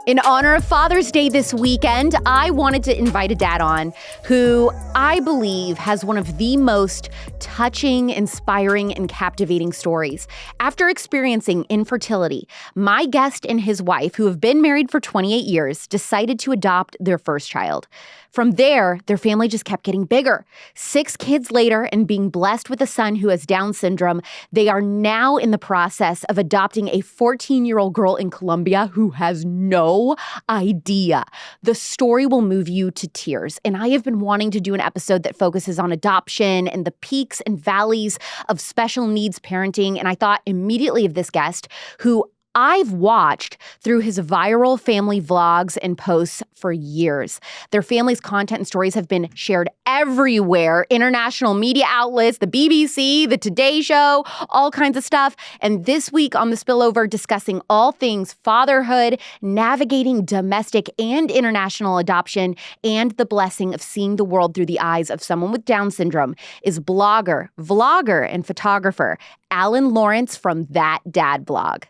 In honor of Father's Day this weekend, I wanted to invite a dad on who I believe has one of the most touching, inspiring, and captivating stories. After experiencing infertility, my guest and his wife, who have been married for 28 years, decided to adopt their first child. From there, their family just kept getting bigger. 6 kids later, and being blessed with a son who has Down syndrome, they are now in the process of adopting a 14-year-old girl in Colombia who has no idea. The story will move you to tears, and I have been wanting to do an episode that focuses on adoption and the peaks and valleys of special needs parenting, and I thought immediately of this guest who I've watched through his viral family vlogs and posts for years. Their family's content and stories have been shared everywhere. International media outlets, the BBC, the Today Show, all kinds of stuff. And this week on the Spillover, discussing all things fatherhood, navigating domestic and international adoption, and the blessing of seeing the world through the eyes of someone with Down syndrome is blogger, vlogger, and photographer Alan Lawrence from That Dad blog.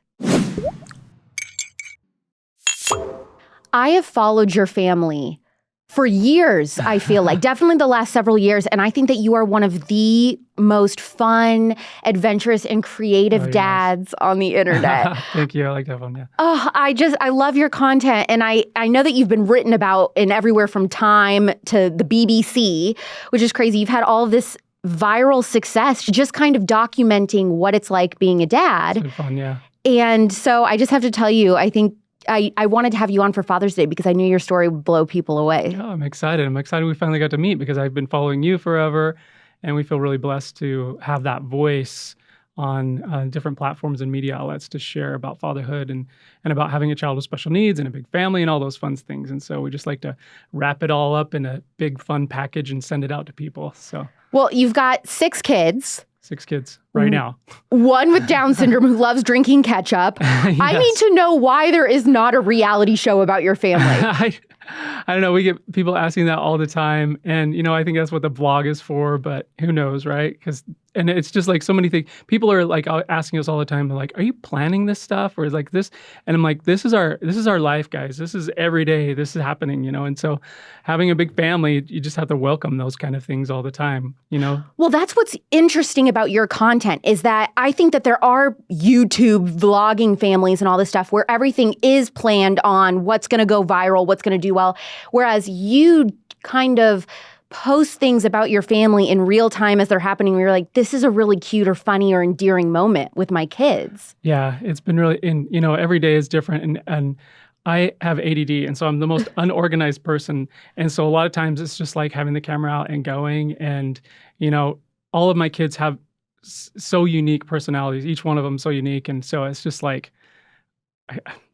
I have followed your family for years, I feel like, definitely the last several years. And I think that you are one of the most fun, adventurous, and creative dads on the internet. Thank you. I like that one, yeah. Oh, I love your content. And I know that you've been written about in everywhere from Time to the BBC, which is crazy. You've had all of this viral success, just kind of documenting what it's like being a dad. It's been fun, yeah. And so I just have to tell you, I think I wanted to have you on for Father's Day because I knew your story would blow people away. Yeah, I'm excited. We finally got to meet because I've been following you forever, and we feel really blessed to have that voice on different platforms and media outlets to share about fatherhood and about having a child with special needs and a big family and all those fun things. And so we just like to wrap it all up in a big fun package and send it out to people. So, well, you've got 6 kids. 6 kids right now. One with Down syndrome who loves drinking ketchup. Yes. I need to know why there is not a reality show about your family. I don't know. We get people asking that all the time. And, I think that's what the blog is for, but who knows, right? And it's just like so many things. People are like asking us all the time, like, are you planning this stuff? Or is like this? And I'm like, this is our life, guys. This is every day. This is happening, And so having a big family, you just have to welcome those kind of things all the time, Well, that's what's interesting about your content is that I think that there are YouTube vlogging families and all this stuff where everything is planned on what's going to go viral, what's going to do well. Whereas you kind of post things about your family in real time as they're happening. Where you're like, this is a really cute or funny or endearing moment with my kids. Yeah, it's been really, every day is different. And I have ADD, and so I'm the most unorganized person. And so a lot of times it's just like having the camera out and going. And, all of my kids have so unique personalities, each one of them so unique. And so it's just like,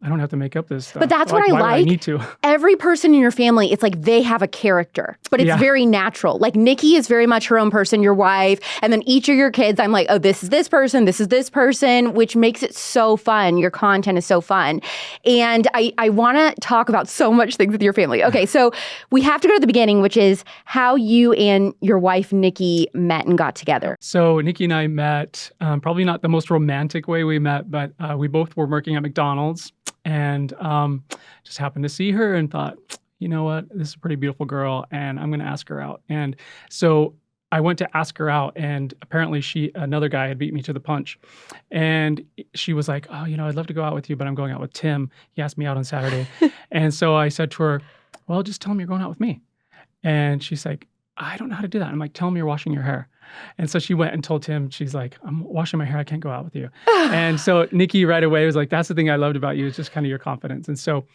I don't have to make up this stuff. But that's what I like. like. I need to. Every person in your family, it's like they have a character, but it's very natural. Like Nikki is very much her own person, your wife, and then each of your kids, I'm like, oh, this is this person, which makes it so fun. Your content is so fun. And I want to talk about so much things with your family. Okay, so we have to go to the beginning, which is how you and your wife, Nikki, met and got together. So Nikki and I met, probably not the most romantic way we met, but we both were working at McDonald's. And just happened to see her and thought, you know what, this is a pretty beautiful girl, and I'm going to ask her out. And so I went to ask her out, and apparently another guy had beat me to the punch. And she was like, oh, I'd love to go out with you, but I'm going out with Tim. He asked me out on Saturday. And so I said to her, well, just tell him you're going out with me. And she's like, I don't know how to do that. I'm like, tell him you're washing your hair. And so she went and told Tim, she's like, I'm washing my hair. I can't go out with you. And so Nikki right away was like, that's the thing I loved about you is just kind of your confidence. And so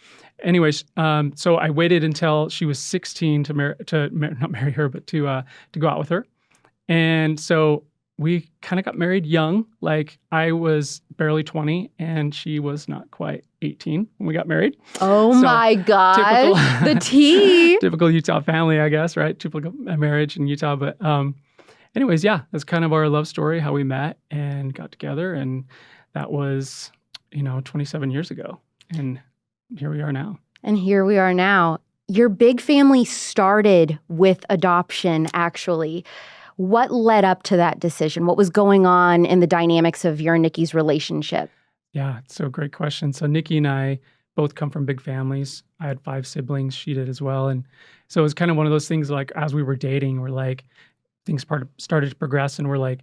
anyways, so I waited until she was 16 not marry her, but to go out with her. And so we kind of got married young. Like I was barely 20 and she was not quite 18 when we got married. Oh my God, the tea. Typical Utah family, I guess, right? Typical marriage in Utah. But anyways, yeah, that's kind of our love story, how we met and got together. And that was, 27 years ago. And here we are now. Your big family started with adoption, actually. What led up to that decision? What was going on in the dynamics of your and Nikki's relationship? Yeah, so great question. So Nikki and I both come from big families. I had 5 siblings. She did as well. And so it was kind of one of those things like as we were dating, we're like, things started to progress and we're like,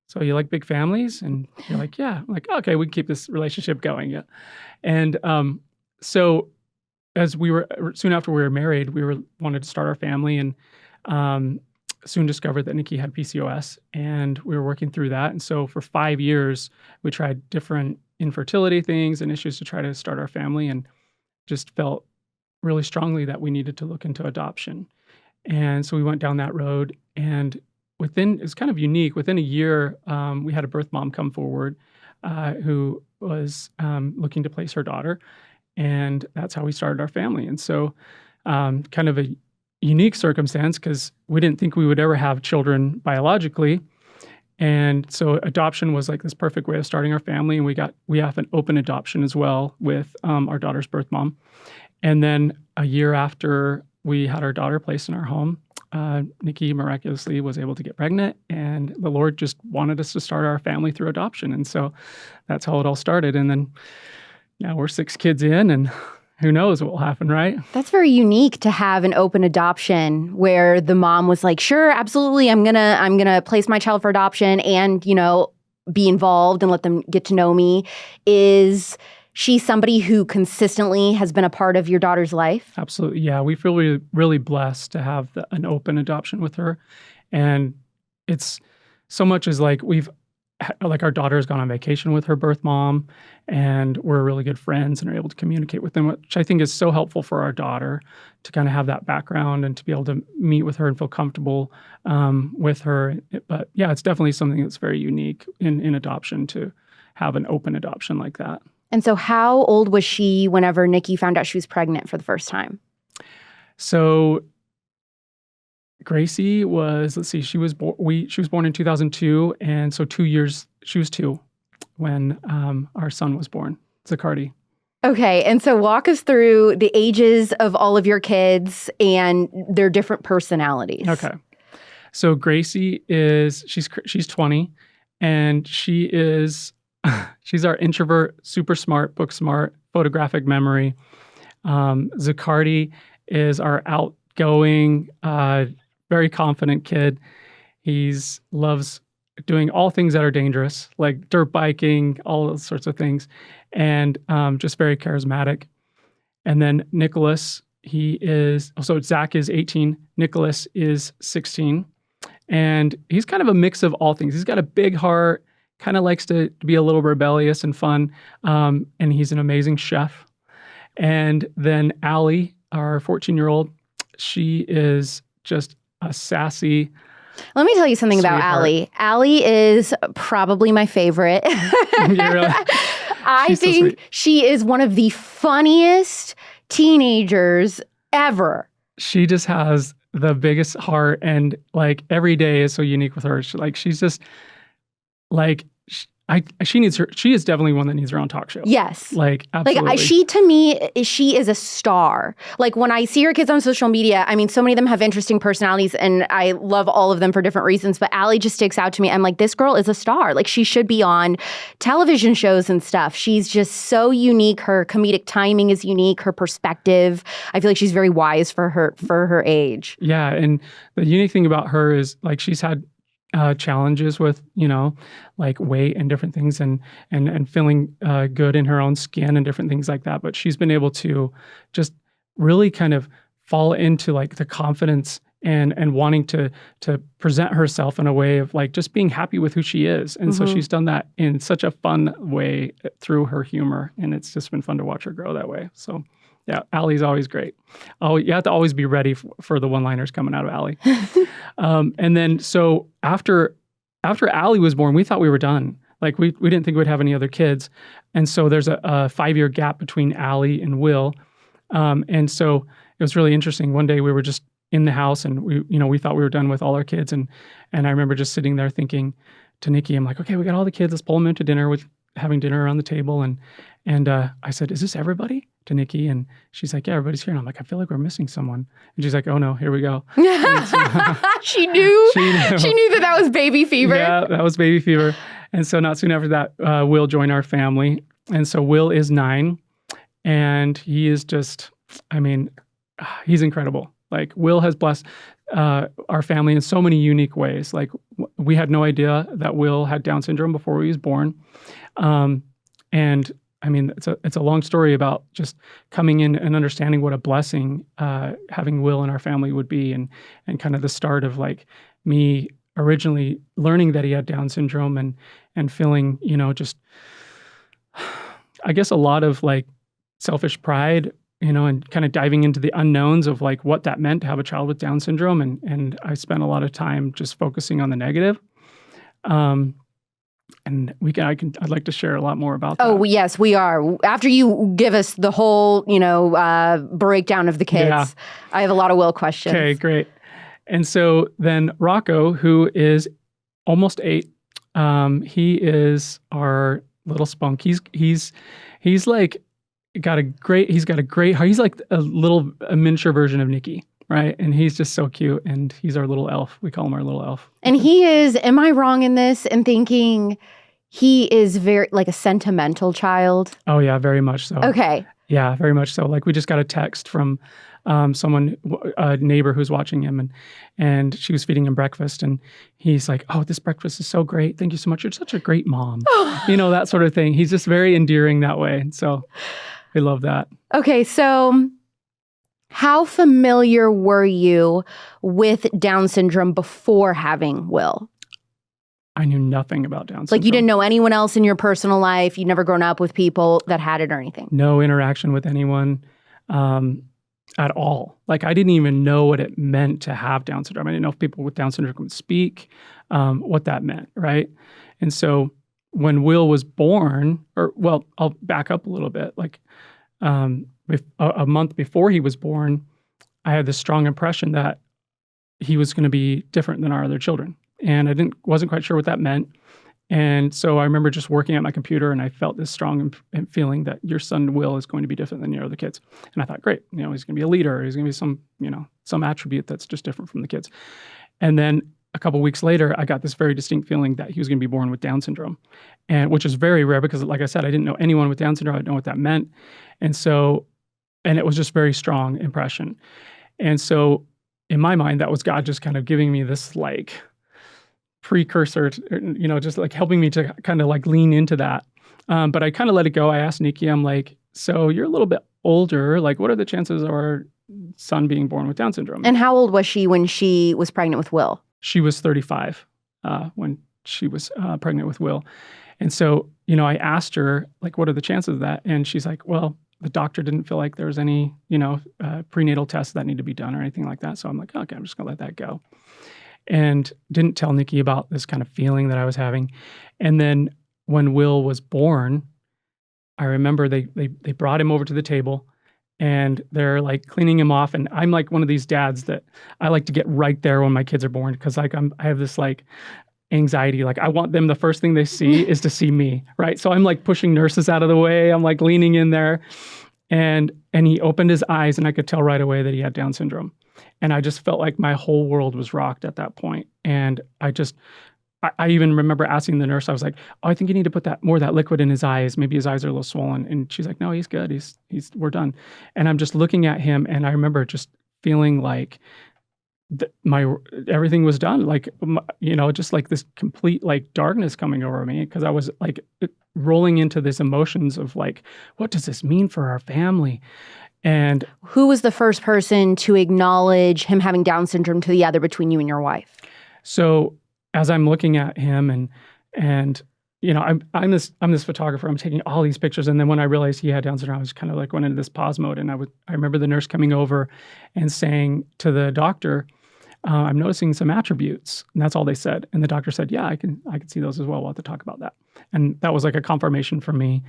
so you like big families? And you're like, yeah. I'm like, okay, we can keep this relationship going. Yeah. And so as soon after we were married, wanted to start our family and soon discovered that Nikki had PCOS and we were working through that. And so for 5 years, we tried different infertility things and issues to try to start our family and just felt really strongly that we needed to look into adoption. And so we went down that road and it's kind of unique. Within a year, we had a birth mom come forward who was looking to place her daughter. And that's how we started our family. And so kind of a unique circumstance because we didn't think we would ever have children biologically. And so adoption was like this perfect way of starting our family. And we have an open adoption as well with our daughter's birth mom. And then a year after we had our daughter placed in our home, Nikki miraculously was able to get pregnant, and the Lord just wanted us to start our family through adoption. And so that's how it all started. And then now we're 6 kids in, and who knows what will happen, right? That's very unique to have an open adoption where the mom was like, sure, absolutely, I'm gonna place my child for adoption and, be involved and let them get to know me. Is she somebody who consistently has been a part of your daughter's life? Absolutely. Yeah. We feel really, really blessed to have an open adoption with her. And it's so much as like our daughter has gone on vacation with her birth mom and we're really good friends and are able to communicate with them, which I think is so helpful for our daughter to kind of have that background and to be able to meet with her and feel comfortable with her. But yeah, it's definitely something that's very unique in adoption to have an open adoption like that. And so how old was she whenever Nikki found out she was pregnant for the first time? So Gracie was, she was born in 2002. And so 2 years, she was 2 when our son was born, Zaccardi. Okay. And so walk us through the ages of all of your kids and their different personalities. Okay. So Gracie she's 20 and she's our introvert, super smart, book smart, photographic memory. Zaccardi is our outgoing, very confident kid. He loves doing all things that are dangerous, like dirt biking, all those sorts of things, and just very charismatic. And then Nicholas, Zach is 18, Nicholas is 16, and he's kind of a mix of all things. He's got a big heart, kind of likes to be a little rebellious and fun, and he's an amazing chef. And then Allie, our 14-year-old, she is just a sassy. Let me tell you something about Allie. Allie is probably my favorite. Really? I think she is one of the funniest teenagers ever. She just has the biggest heart, and like every day is so unique with her. She's just like she is definitely one that needs her own talk show. Yes. Like, absolutely. She is a star. Like, when I see her kids on social media, I mean, so many of them have interesting personalities, and I love all of them for different reasons, but Allie just sticks out to me. I'm like, this girl is a star. Like, she should be on television shows and stuff. She's just so unique. Her comedic timing is unique. Her perspective, I feel like she's very wise for her age. Yeah, and the unique thing about her is, like, she's had challenges with, like weight and different things and feeling good in her own skin and different things like that. But she's been able to just really kind of fall into like the confidence and wanting to present herself in a way of like just being happy with who she is. And so she's done that in such a fun way through her humor. And it's just been fun to watch her grow that way. So yeah, Allie's always great. Oh, you have to always be ready for the one-liners coming out of Allie. And then so after Allie was born, we thought we were done. Like we didn't think we'd have any other kids. And so there's a 5-year gap between Allie and Will. And so it was really interesting. One day we were just in the house and we thought we were done with all our kids. And I remember just sitting there thinking to Nikki, I'm like, okay, we got all the kids. Let's pull them into dinner having dinner around the table. And I said, is this everybody? To Nikki, and she's like, yeah, everybody's here. And I'm like, I feel like we're missing someone. And she's like, oh no, here we go. She knew that was baby fever. Yeah, that was baby fever. And so not soon after that, Will joined our family. And so Will is 9. And he is just, I mean, he's incredible. Like Will has blessed our family in so many unique ways. Like we had no idea that Will had Down syndrome before he was born. And I mean, it's a long story about just coming in and understanding what a blessing having Will in our family would be, and kind of the start of like me originally learning that he had Down syndrome and feeling, just I guess a lot of like selfish pride, and kind of diving into the unknowns of like what that meant to have a child with Down syndrome, and I spent a lot of time just focusing on the negative. And I'd like to share a lot more about that. Oh, yes, we are. After you give us the whole, breakdown of the kids, Yeah. I have a lot of Will questions. Okay, great. And so then Rocco, who is almost 8, he is our little spunk. He's like got a great heart. He's like a miniature version of Nikki. Right. And he's just so cute. And he's our little elf. We call him our little elf. And he is, am I wrong in this in thinking he is very like a sentimental child? Oh, yeah, very much so. Okay. Yeah, very much so. Like we just got a text from someone, a neighbor who's watching him, and she was feeding him breakfast. And he's like, "Oh, this breakfast is so great. Thank you so much. You're such a great mom." That sort of thing. He's just very endearing that way. And so we love that. Okay. So how familiar were you with Down syndrome before having Will? I knew nothing about Down syndrome. Like you didn't know anyone else in your personal life? You'd never grown up with people that had it or anything? No interaction with anyone at all. Like I didn't even know what it meant to have Down syndrome. I didn't know if people with Down syndrome could speak, what that meant, right? And so when Will was born, I'll back up a little bit. Like a month before he was born, I had this strong impression that he was going to be different than our other children. And I wasn't quite sure what that meant. And so I remember just working at my computer, and I felt this strong feeling that your son Will is going to be different than your other kids. And I thought, great, he's going to be a leader. He's going to be some attribute that's just different from the kids. And then a couple weeks later, I got this very distinct feeling that he was going to be born with Down syndrome, and which is very rare because, like I said, I didn't know anyone with Down syndrome. I didn't know what that meant. And it was just very strong impression. And so in my mind, that was God just kind of giving me this like precursor to, just like helping me to kind of like lean into that. But I kind of let it go. I asked Nikki, I'm like, so you're a little bit older. Like, what are the chances of our son being born with Down syndrome? And how old was she when she was pregnant with Will? She was 35 when she was pregnant with Will. And so, I asked her, like, what are the chances of that? And she's like, well, the doctor didn't feel like there was any, prenatal tests that need to be done or anything like that. So I'm like, okay, I'm just going to let that go. And didn't tell Nikki about this kind of feeling that I was having. And then when Will was born, I remember they brought him over to the table, and they're like cleaning him off. And I'm like one of these dads that I like to get right there when my kids are born, because like I have this like anxiety. Like I want them, the first thing they see is to see me, right? So I'm like pushing nurses out of the way. I'm like leaning in there, and he opened his eyes, and I could tell right away that he had Down syndrome. And I just felt like my whole world was rocked at that point. And I even remember asking the nurse, I was like, oh, I think you need to put more of that liquid in his eyes. Maybe his eyes are a little swollen. And she's like, no, he's good. We're done. And I'm just looking at him, and I remember just feeling like everything was done. Like, just like this complete like darkness coming over me, because I was like rolling into these emotions of like, what does this mean for our family? And who was the first person to acknowledge him having Down syndrome to the other between you and your wife? So as I'm looking at him and I'm this photographer, I'm taking all these pictures. And then when I realized he had Down syndrome, I was kind of like went into this pause mode. And I remember the nurse coming over and saying to the doctor, I'm noticing some attributes. And that's all they said. And the doctor said, yeah, I can see those as well. We'll have to talk about that. And that was like a confirmation for me.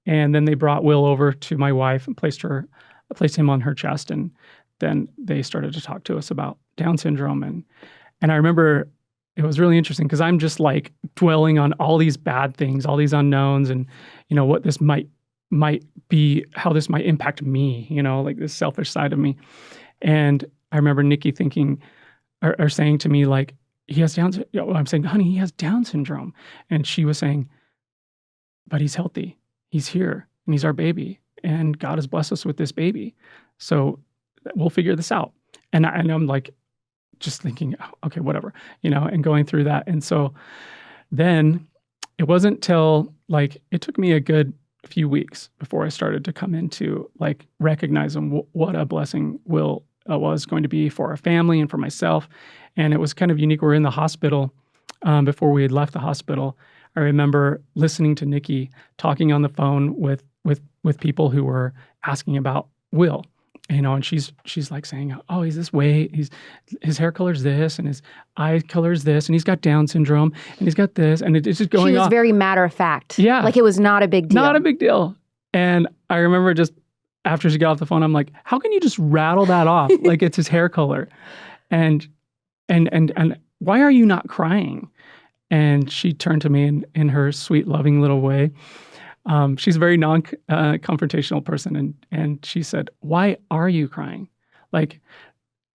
And then they brought Will over to my wife and placed him on her chest. And then they started to talk to us about Down syndrome. And I remember it was really interesting because I'm just like dwelling on all these bad things, all these unknowns, and, what this might be, how this might impact me, like this selfish side of me. And I remember Nikki thinking or saying to me, like, he has Down syndrome. I'm saying, honey, he has Down syndrome. And she was saying, but he's healthy. He's here and he's our baby. and God has blessed us with this baby. So we'll figure this out. And I'm like, just thinking, oh, okay, whatever, and going through that. And so then it wasn't till like, it took me a good few weeks before I started to come into like recognizing what a blessing Will was going to be for our family and for myself. And it was kind of unique. We're in the hospital. Before we had left the hospital, I remember listening to Nikki talking on the phone with people who were asking about Will. And she's like saying, oh, he's this way, his hair color's this, and his eye color's this, and he's got Down syndrome, and he's got this, and it's just going on. She was very matter of fact. Yeah. Like it was not a big deal. Not a big deal. And I remember just after she got off the phone, I'm like, how can you just rattle that off like it's his hair color? And why are you not crying? And she turned to me in her sweet, loving little way. She's a very non-confrontational person. And she said, why are you crying? Like,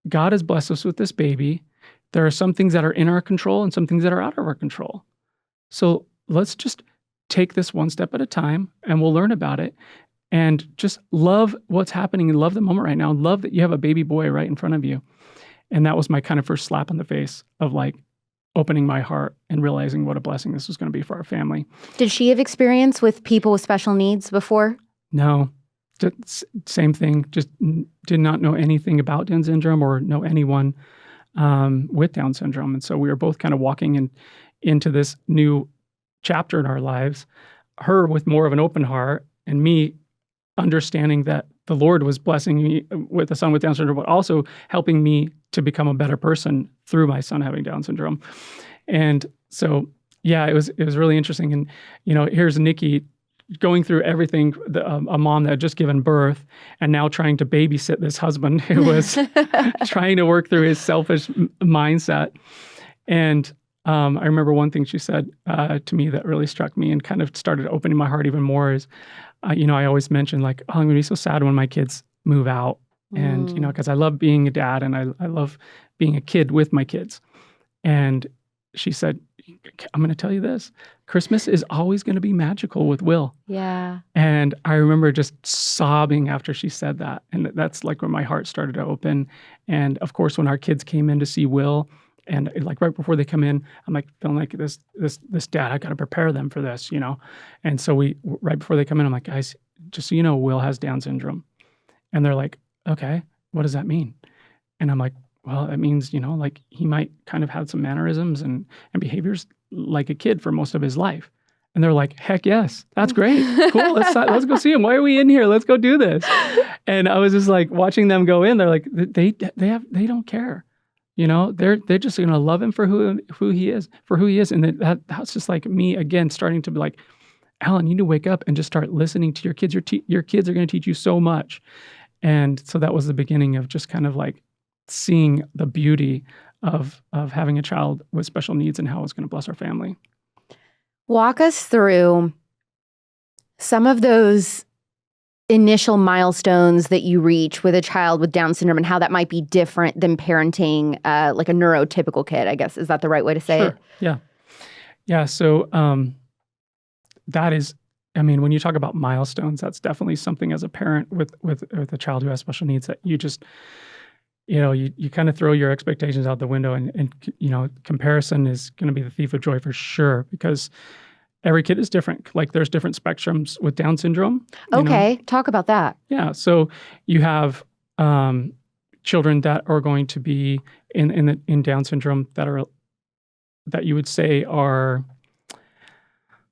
God has blessed us with this baby. There are some things that are in our control and some things that are out of our control. So let's just take this one step at a time and we'll learn about it. And just love what's happening and love the moment right now. Love that you have a baby boy right in front of you. And that was my kind of first slap on the face of like, opening my heart and realizing what a blessing this was going to be for our family. Did she have experience with people with special needs before? No, same thing. Just did not know anything about Down syndrome or know anyone with Down syndrome. And so we were both kind of walking into this new chapter in our lives, her with more of an open heart and me understanding that the Lord was blessing me with a son with Down syndrome, but also helping me to become a better person through my son having Down syndrome. And so, yeah, it was really interesting. And, here's Nikki going through everything, a mom that had just given birth and now trying to babysit this husband who was trying to work through his selfish mindset. And I remember one thing she said to me that really struck me and kind of started opening my heart even more is, I always mention like, oh, I'm going to be so sad when my kids move out. And, because I love being a dad and I love being a kid with my kids. And she said, I'm going to tell you this, Christmas is always going to be magical with Will. Yeah. And I remember just sobbing after she said that. And that's like when my heart started to open. And of course, when our kids came in to see Will, and like right before they come in, I'm like feeling like this dad, I got to prepare them for this, And so right before they come in, I'm like, guys, just so you know, Will has Down syndrome. And they're like, okay, what does that mean? And I'm like, well, it means, like he might kind of have some mannerisms and behaviors like a kid for most of his life. And they're like, heck yes, that's great. Cool. Let's go see him. Why are we in here? Let's go do this. And I was just like watching them go in. They're like, they don't care. They're just going to love him for who he is. And that's just like me again, starting to be like, Alan, you need to wake up and just start listening to your kids. Your kids are going to teach you so much. And so that was the beginning of just kind of like seeing the beauty of having a child with special needs and how it's going to bless our family. Walk us through some of those initial milestones that you reach with a child with Down syndrome and how that might be different than parenting like a neurotypical kid, I guess. Is that the right way to say it? Yeah. Yeah. So that is, when you talk about milestones, that's definitely something as a parent with a child who has special needs that you just, you kind of throw your expectations out the window and comparison is going to be the thief of joy for sure, because every kid is different. Like there's different spectrums with Down syndrome. Okay. Talk about that. Yeah. So you have children that are going to be in Down syndrome that you would say are,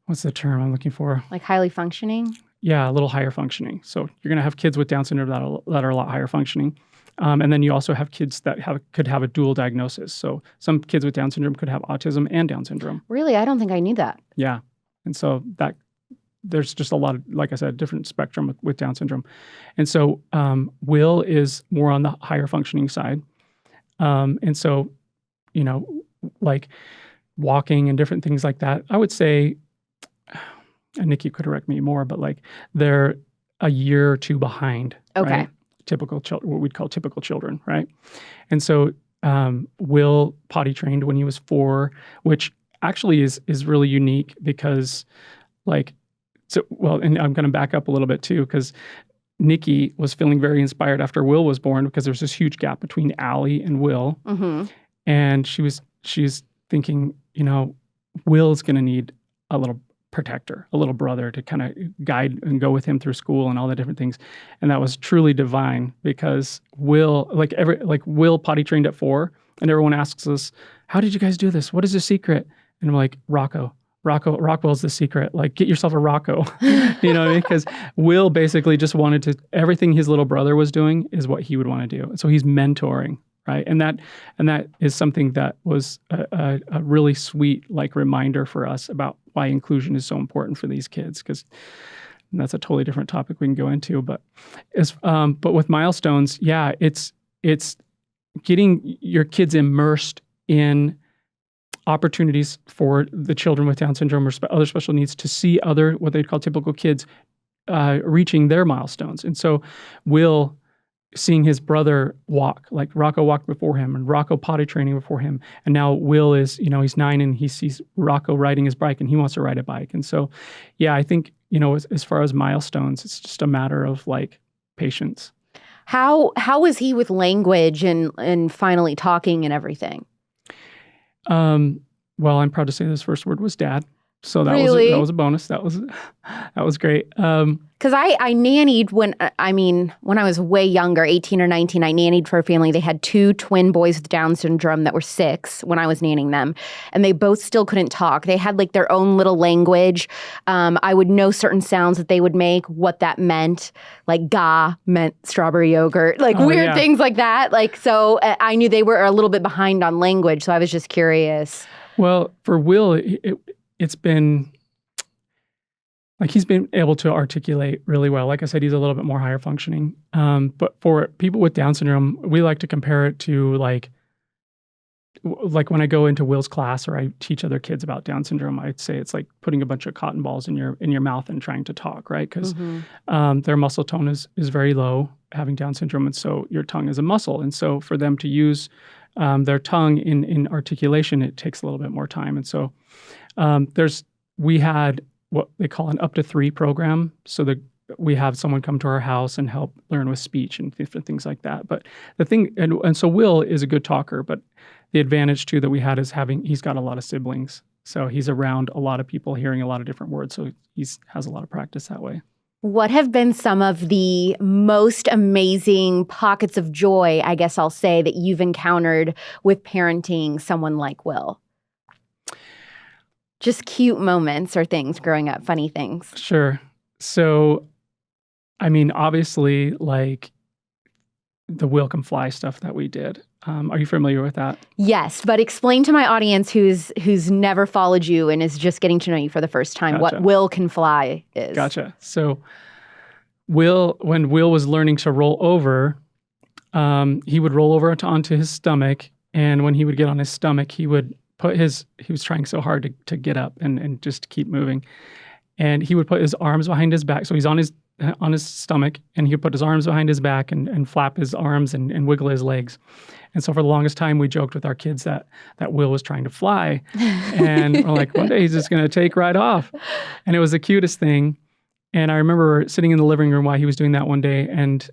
what's the term I'm looking for? Like highly functioning? Yeah, a little higher functioning. So you're going to have kids with Down syndrome that are a lot higher functioning. And then you also have kids that could have a dual diagnosis. So some kids with Down syndrome could have autism and Down syndrome. Really? I don't think I knew that. Yeah. And so there's just a lot of, like I said, different spectrum with Down syndrome. And so Will is more on the higher functioning side. And so, like walking and different things like that, I would say, and Nikki could correct me more, but like they're a year or two behind. Okay. Right? What we'd call typical children, right? And so Will potty trained when he was 4, which actually is really unique because like and I'm going to back up a little bit too, because Nikki was feeling very inspired after Will was born, because there was this huge gap between Allie and Will. Mm-hmm. And she's thinking, Will's going to need a little protector, a little brother to kind of guide and go with him through school and all the different things. And that was truly divine, because Will, Will potty trained at 4, and everyone asks us, how did you guys do this? What is the secret? And I'm like, Rockwell's the secret. Like, get yourself a Rocco, you know what I mean? Because Will basically just wanted to, everything his little brother was doing is what he would want to do. So he's mentoring, right? And that is something that was a really sweet reminder for us about why inclusion is so important for these kids, because that's a totally different topic we can go into. But but with Milestones, yeah, it's getting your kids immersed in opportunities for the children with Down syndrome or other special needs to see other, what they'd call typical kids, reaching their milestones. And so Will, seeing his brother walk, like Rocco walked before him, and Rocco potty training before him. And now Will is, he's 9 and he sees Rocco riding his bike and he wants to ride a bike. And so, yeah, I think, as far as milestones, it's just a matter of patience. How was he with language and finally talking and everything? Well, I'm proud to say his first word was dad. So that was a bonus. That was great. Because I nannied when I was way younger, 18 or 19, I nannied for a family. They had 2 twin boys with Down syndrome that were 6 when I was nannying them. And they both still couldn't talk. They had their own little language. I would know certain sounds that they would make, what that meant. Ga meant strawberry yogurt, weird things like that. So I knew they were a little bit behind on language. So I was just curious. Well, for Will, it's been he's been able to articulate really well. Like I said, he's a little bit more higher functioning. But for people with Down syndrome, we like to compare it to like when I go into Will's class or I teach other kids about Down syndrome, I'd say it's like putting a bunch of cotton balls in your mouth and trying to talk, right? Because their muscle tone is very low, having Down syndrome, and so your tongue is a muscle, and so for them to use their tongue in articulation, it takes a little bit more time. And so we had what they call an up to 3 program. So we have someone come to our house and help learn with speech and different things like that. But the thing, and so Will is a good talker, but the advantage too that we had is he's got a lot of siblings. So he's around a lot of people hearing a lot of different words. So he has a lot of practice that way. What have been some of the most amazing pockets of joy, I guess I'll say, that you've encountered with parenting someone like Will? Just cute moments or things growing up, funny things. Sure. So, obviously, the Will Can Fly stuff that we did. Are you familiar with that? Yes, but explain to my audience who's never followed you and is just getting to know you for the first time what Will Can Fly is. Gotcha. So, when Will was learning to roll over, he would roll over onto his stomach, and when he would get on his stomach, he was trying so hard to get up and just keep moving. And he would put his arms behind his back. So he's on his stomach, and he would put his arms behind his back and flap his arms and wiggle his legs. And so for the longest time, we joked with our kids that Will was trying to fly. And we're like, one day he's just going to take right off. And it was the cutest thing. And I remember sitting in the living room while he was doing that one day, and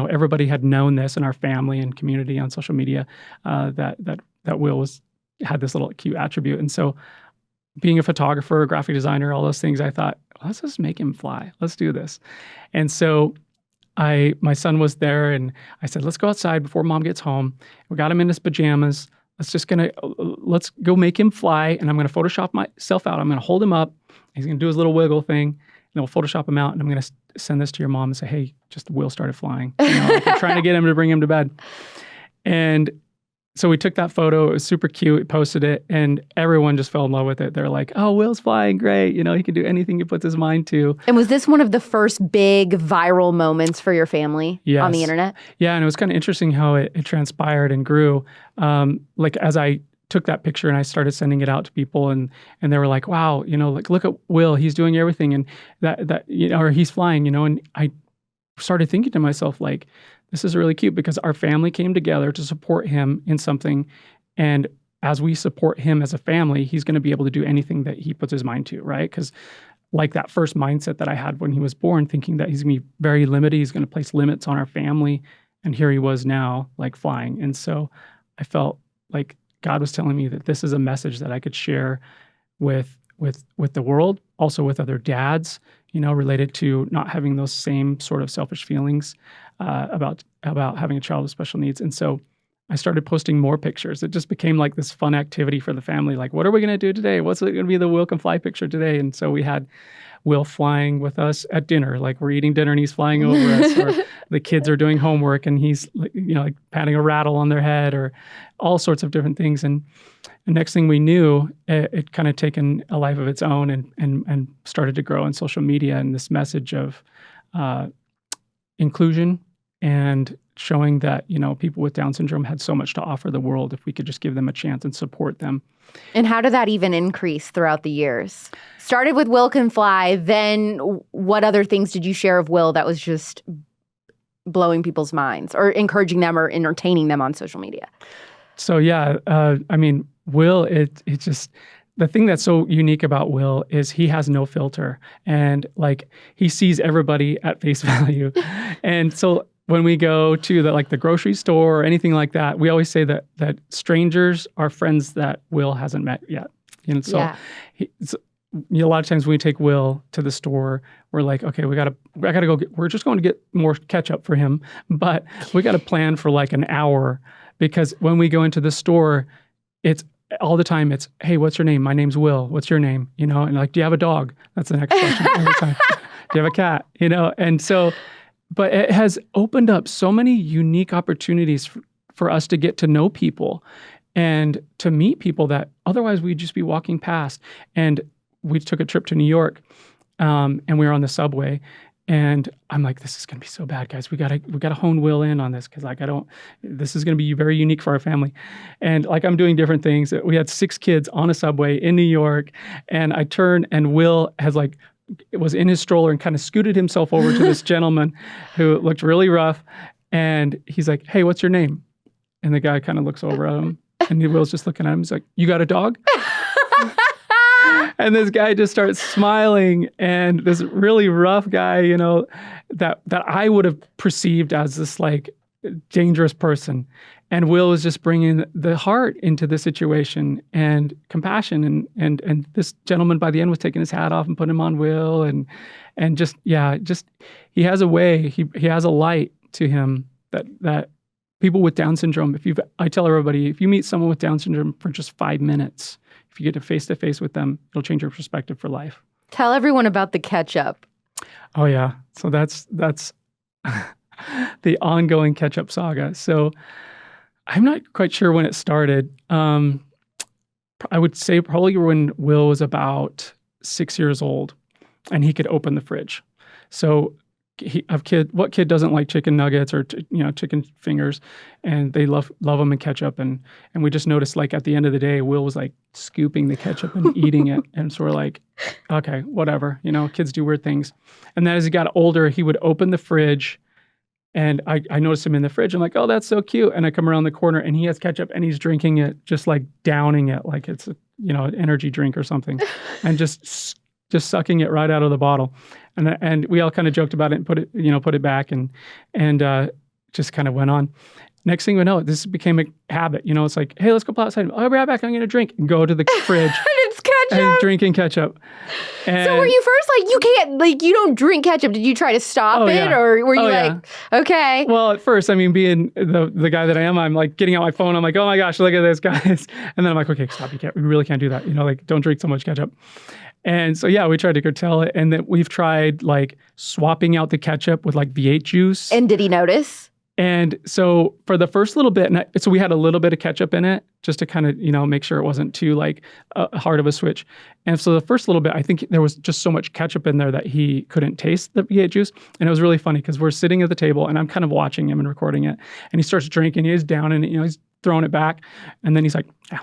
everybody had known this in our family and community on social media, that Will had this little cute attribute. And so being a photographer, a graphic designer, all those things, I thought, let's just make him fly. Let's do this. And so my son was there, and I said, let's go outside before mom gets home. We got him in his pajamas. Let's go make him fly. And I'm going to Photoshop myself out. I'm going to hold him up. He's going to do his little wiggle thing. And then we'll Photoshop him out. And I'm going to send this to your mom and say, hey, just Will started flying. I'm trying to get him to bring him to bed. And so we took that photo. It was super cute. We posted it, and everyone just fell in love with it. They're like, oh, Will's flying great. He can do anything he puts his mind to. And was this one of the first big viral moments for your family on the internet? Yeah, and it was kind of interesting how it transpired and grew. As I took that picture and I started sending it out to people, and they were like, wow, look at Will. He's doing everything, and that or he's flying, and I started thinking to myself, this is really cute, because our family came together to support him in something. And as we support him as a family, he's going to be able to do anything that he puts his mind to, right? Because like that first mindset that I had when he was born, thinking that he's going to be very limited. He's going to place limits on our family. And here he was now, like flying. And so I felt like God was telling me that this is a message that I could share with the world, also with other dads, related to not having those same sort of selfish feelings about having a child with special needs. And so I started posting more pictures. It just became like this fun activity for the family. Like, what are we going to do today? What's it going to be the Will Can Fly picture today? And so we had Will flying with us at dinner. Like, we're eating dinner and he's flying over us, or the kids are doing homework and he's, like patting a rattle on their head, or all sorts of different things. And the next thing we knew, it kind of taken a life of its own and started to grow in social media, and this message of inclusion and showing that, people with Down syndrome had so much to offer the world if we could just give them a chance and support them. And how did that even increase throughout the years? Started with Will Can Fly, then what other things did you share of Will that was just blowing people's minds or encouraging them or entertaining them on social media? So yeah, Will, it's just, the thing that's so unique about Will is he has no filter, and like he sees everybody at face value. And so when we go to the grocery store or anything like that, we always say that strangers are friends that Will hasn't met yet. So yeah. A lot of times when we take Will to the store, we're like, okay, I gotta go we're just going to get more ketchup for him, but we got to plan for like an hour, because when we go into the store, it's all the time, it's, hey, what's your name? My name's Will. What's your name? And like, do you have a dog? That's the next question every time. Do you have a cat? And so, but it has opened up so many unique opportunities for us to get to know people and to meet people that otherwise we'd just be walking past. And we took a trip to New York, and we were on the subway, and I'm like, this is going to be so bad, guys. We gotta hone Will in on this, because this is going to be very unique for our family. And like, I'm doing different things. We had 6 kids on a subway in New York, and I turn, and Will was in his stroller and kind of scooted himself over to this gentleman who looked really rough. And he's like, hey, what's your name? And the guy kind of looks over at him, and Will's just looking at him. He's like, you got a dog? And this guy just starts smiling, and this really rough guy, that I would have perceived as this like dangerous person. And Will was just bringing the heart into the situation and compassion. And this gentleman by the end was taking his hat off and putting him on Will. And just he has a way, he has a light to him that people with Down syndrome, I tell everybody, if you meet someone with Down syndrome for just 5 minutes, if you get to face with them, it'll change your perspective for life. Tell everyone about the ketchup. Oh yeah. So that's the ongoing ketchup saga. So I'm not quite sure when it started. I would say probably when Will was about 6 years old and he could open the fridge. So what kid doesn't like chicken nuggets or chicken fingers, and they love them in ketchup, and we just noticed, like, at the end of the day, Will was like scooping the ketchup and eating it, and so we're like, okay, whatever, kids do weird things. And then as he got older, he would open the fridge, and I noticed him in the fridge. I'm like, oh, that's so cute. And I come around the corner, and he has ketchup, and he's drinking it, just like downing it like it's an energy drink or something, and just sucking it right out of the bottle. And we all kind of joked about it and put it back and just kind of went on. Next thing we know, this became a habit. It's like, hey, let's go play outside. I'll be right back. I'm going to drink, and go to the fridge. And it's ketchup. And drinking ketchup. And so were you first like, you can't, like, you don't drink ketchup? Did you try to stop it? Yeah. Or were you okay? Well, at first, being the guy that I am, I'm like getting out my phone. I'm like, oh my gosh, look at this, guys. And then I'm like, okay, stop. We really can't do that. Don't drink so much ketchup. And so, yeah, we tried to curtail it. And then we've tried like swapping out the ketchup with like V8 juice. And did he notice? And so for the first little bit, so we had a little bit of ketchup in it just to kind of, make sure it wasn't too like hard of a switch. And so the first little bit, I think there was just so much ketchup in there that he couldn't taste the V8 juice. And it was really funny because we're sitting at the table and I'm kind of watching him and recording it. And he starts drinking, he's down and he's throwing it back. And then he's like, yeah.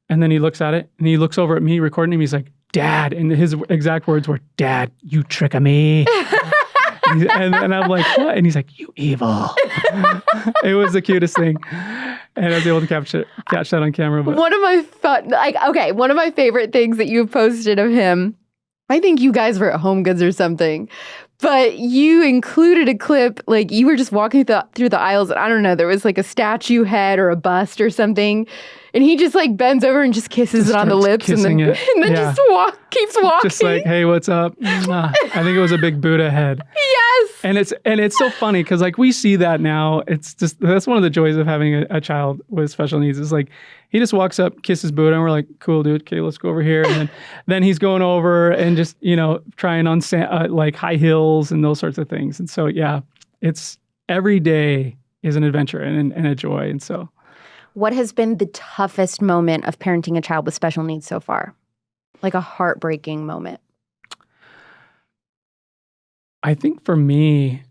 And then he looks at it and he looks over at me recording him. He's like, Dad. And his exact words were, Dad, you trick of me. and I'm like, what? And he's like, you evil. It was the cutest thing. And I was able to catch that on camera. But one of my favorite things that you've posted of him I think you guys were at Home Goods or something, but you included a clip, like you were just walking through the aisles, and I don't know, there was like a statue head or a bust or something, and he just like bends over and just kisses it on the lips, and then Yeah. just keeps walking. Just like, hey, what's up? I think it was a big Buddha head. Yes. And it's so funny because like we see that now. It's just, that's one of the joys of having a child with special needs is like he just walks up, kisses Buddha, and we're like, cool, dude. Okay, let's go over here. And then he's going over and just, trying on like high heels and those sorts of things. And so, yeah, it's every day is an adventure and a joy. And so, what has been the toughest moment of parenting a child with special needs so far? Like a heartbreaking moment. I think for me,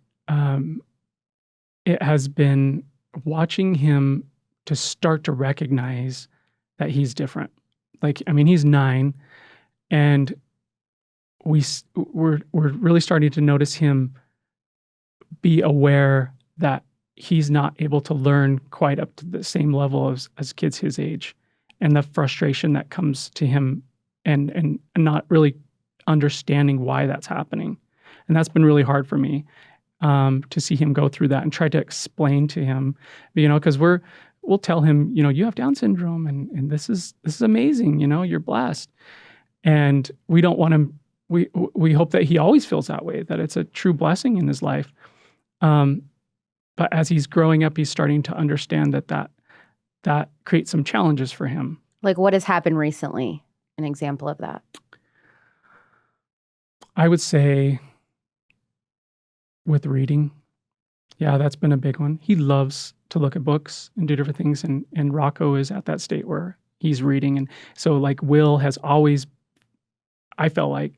it has been watching him to start to recognize that he's different. Like, I mean, he's 9, and we're really starting to notice him be aware that he's not able to learn quite up to the same level as kids his age, and the frustration that comes to him, and not really understanding why that's happening. And that's been really hard for me to see him go through that and try to explain to him, because we'll tell him, you have Down syndrome and this is amazing, you're blessed. And we don't want him, we hope that he always feels that way, that it's a true blessing in his life. But as he's growing up, he's starting to understand that creates some challenges for him. Like what has happened recently? An example of that? I would say with reading. Yeah, that's been a big one. He loves to look at books and do different things. And Rocco is at that state where he's reading. And so like Will has always, I felt like,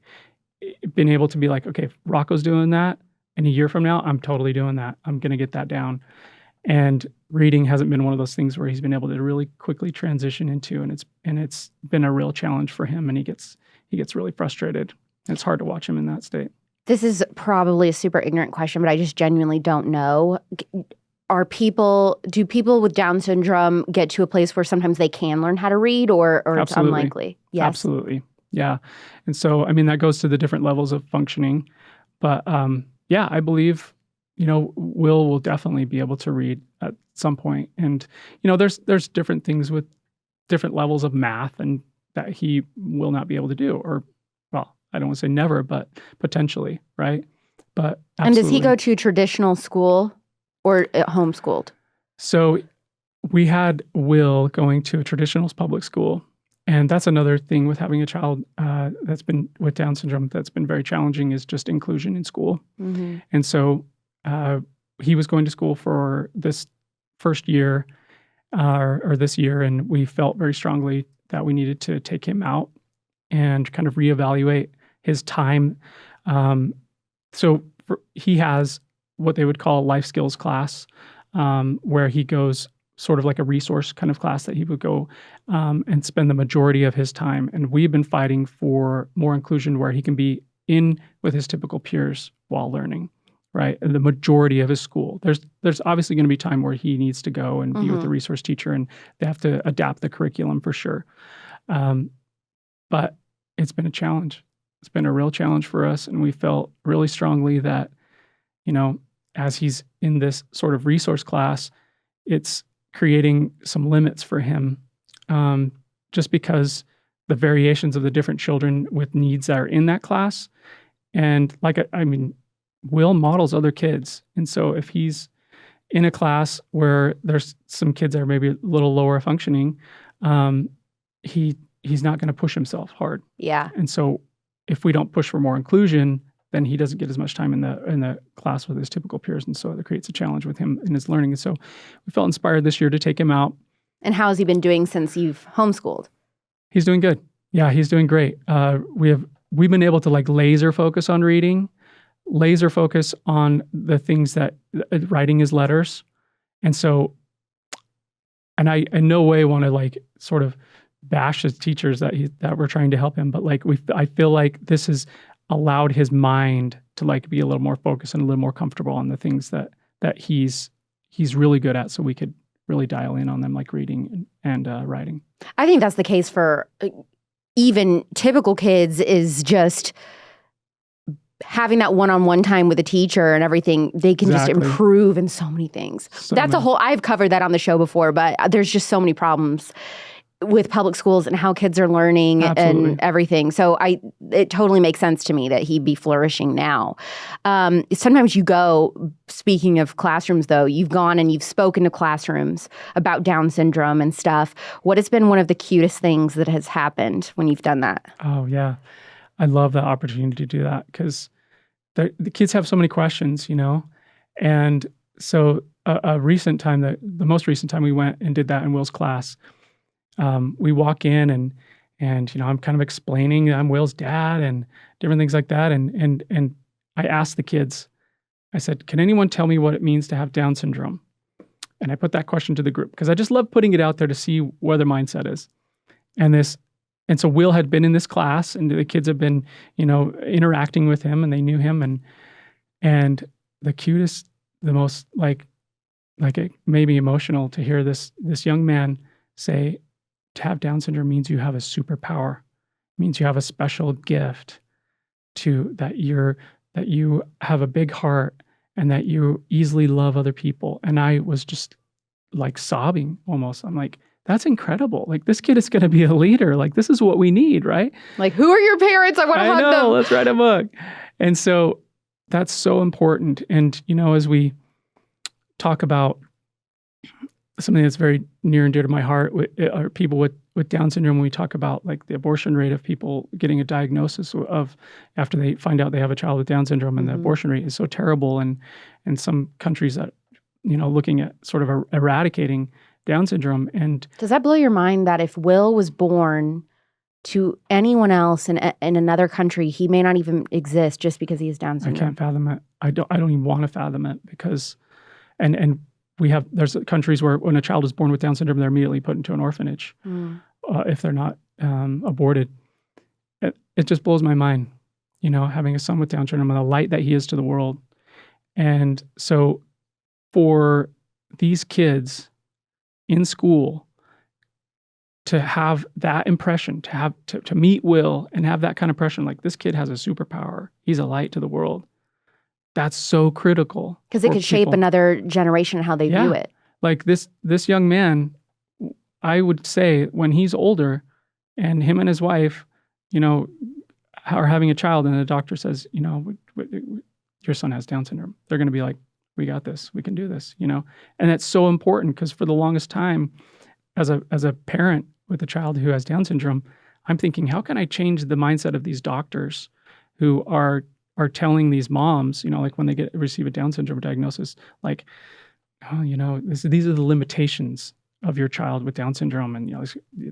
been able to be like, okay, if Rocco's doing that, and a year from now, I'm totally doing that. I'm going to get that down. And reading hasn't been one of those things where he's been able to really quickly transition into, and it's been a real challenge for him, and he gets really frustrated. It's hard to watch him in that state. This is probably a super ignorant question, but I just genuinely don't know. Do people with Down syndrome get to a place where sometimes they can learn how to read, or it's unlikely? Yes. Absolutely. Yeah. And so, I mean, that goes to the different levels of functioning. But yeah, I believe, Will definitely be able to read at some point. And, there's different things with different levels of math and that he will not be able to do, or, well, I don't want to say never, but potentially, right? But absolutely. And does he go to traditional school or homeschooled? So we had Will going to a traditional public school. And that's another thing with having a child that's been with Down syndrome that's been very challenging, is just inclusion in school. Mm-hmm. And so he was going to school for this first year or this year, and we felt very strongly that we needed to take him out and kind of reevaluate his time. He has what they would call a life skills class, where he goes sort of like a resource kind of class that he would go and spend the majority of his time. And we've been fighting for more inclusion where he can be in with his typical peers while learning, right? And the majority of his school. There's obviously going to be time where he needs to go and be with the resource teacher, and they have to adapt the curriculum for sure. But it's been a challenge. It's been a real challenge for us. And we felt really strongly that, as he's in this sort of resource class, it's creating some limits for him, just because the variations of the different children with needs that are in that class. And Will models other kids. And so if he's in a class where there's some kids that are maybe a little lower functioning, he's not going to push himself hard. Yeah. And so if we don't push for more inclusion, then he doesn't get as much time in the class with his typical peers. And so that creates a challenge with him in his learning. And so we felt inspired this year to take him out. And how has he been doing since you've homeschooled? He's doing good. Yeah, he's doing great. We've been able to like laser focus on reading, laser focus on the things that writing his letters. And so, and I in no way want to like sort of bash his teachers that we're trying to help him, but like I feel like this has allowed his mind to like be a little more focused and a little more comfortable on the things that he's really good at, so we could really dial in on them, like reading and writing. I think that's the case for even typical kids is just having that one-on-one time with a teacher and everything. They can just improve in so many things. I've covered that on the show before, but there's just so many problems with public schools and how kids are learning and everything. So it totally makes sense to me that he'd be flourishing now. Sometimes you go, speaking of classrooms though, you've gone and you've spoken to classrooms about Down syndrome and stuff. What has been one of the cutest things that has happened when you've done that? Oh yeah. I love the opportunity to do that because the kids have so many questions, And so a recent time, the most recent time we went and did that in Will's class, we walk in and I'm kind of explaining I'm Will's dad and different things like that. And I asked the kids, I said, can anyone tell me what it means to have Down syndrome? And I put that question to the group because I just love putting it out there to see where their mindset is. And so Will had been in this class and the kids have been, interacting with him and they knew him and the cutest, the most like it made me emotional to hear this young man say, to have Down syndrome means you have a superpower, means you have a special gift that you have a big heart and that you easily love other people. And I was just like sobbing almost. I'm like, that's incredible. Like this kid is going to be a leader. Like this is what we need, right? Like, who are your parents? I want to hug them. Let's write a book. And so that's so important. And, as we talk about something that's very near and dear to my heart are people with Down syndrome. When we talk about like the abortion rate of people getting a diagnosis of after they find out they have a child with Down syndrome, and the abortion rate is so terrible. And some countries that, looking at sort of eradicating Down syndrome. And does that blow your mind that if Will was born to anyone else in another country, he may not even exist just because he has Down syndrome? I can't fathom it. I don't even want to fathom it because, and there's countries where when a child is born with Down syndrome, they're immediately put into an orphanage if they're not aborted. It just blows my mind, having a son with Down syndrome and the light that he is to the world. And so for these kids in school to have that impression, to meet Will and have that kind of impression, like this kid has a superpower, he's a light to the world. That's so critical. Because it could shape another generation how they view it. Like this young man, I would say when he's older and him and his wife, are having a child and the doctor says, your son has Down syndrome. They're going to be like, we got this, we can do this, And that's so important because for the longest time, as a parent with a child who has Down syndrome, I'm thinking, how can I change the mindset of these doctors who are telling these moms, like when they receive a Down syndrome diagnosis, like, oh, these are the limitations of your child with Down syndrome, and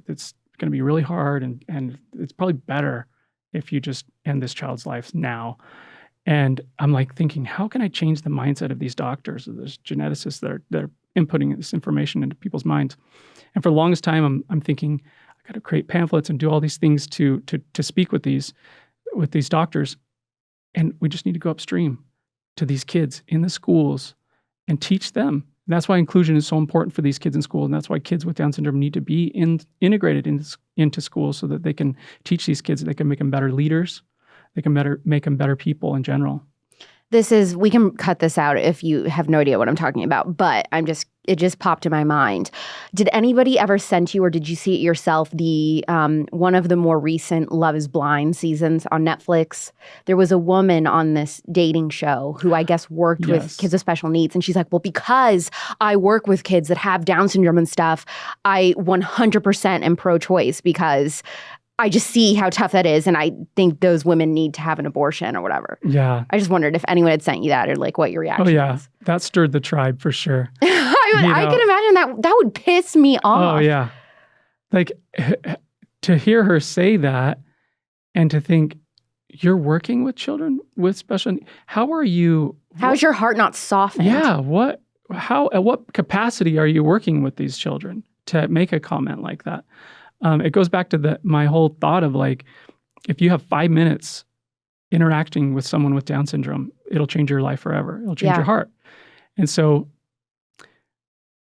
it's going to be really hard, and it's probably better if you just end this child's life now. And I'm like thinking, how can I change the mindset of these doctors, of those geneticists that are inputting this information into people's minds? And for the longest time, I'm thinking, I got to create pamphlets and do all these things to speak with these doctors. And we just need to go upstream to these kids in the schools and teach them. And that's why inclusion is so important for these kids in school. And that's why kids with Down syndrome need to be integrated into schools so that they can teach these kids, they can make them better leaders. They can make them better people in general. We can cut this out if you have no idea what I'm talking about, but it just popped in my mind. Did anybody ever send you, or did you see it yourself, the one of the more recent Love is Blind seasons on Netflix? There was a woman on this dating show who I guess worked with kids with special needs. And she's like, well, because I work with kids that have Down syndrome and stuff, I 100% am pro-choice because I just see how tough that is, and I think those women need to have an abortion or whatever. Yeah. I just wondered if anyone had sent you that or like what your reaction was. That stirred the tribe for sure. I can imagine that would piss me off. Oh, yeah. Like to hear her say that and to think, you're working with children with special needs. How are you? How's your heart not softened? Yeah. At what capacity are you working with these children to make a comment like that? It goes back to my whole thought of like, if you have 5 minutes interacting with someone with Down syndrome, it'll change your life forever. It'll change your heart. And so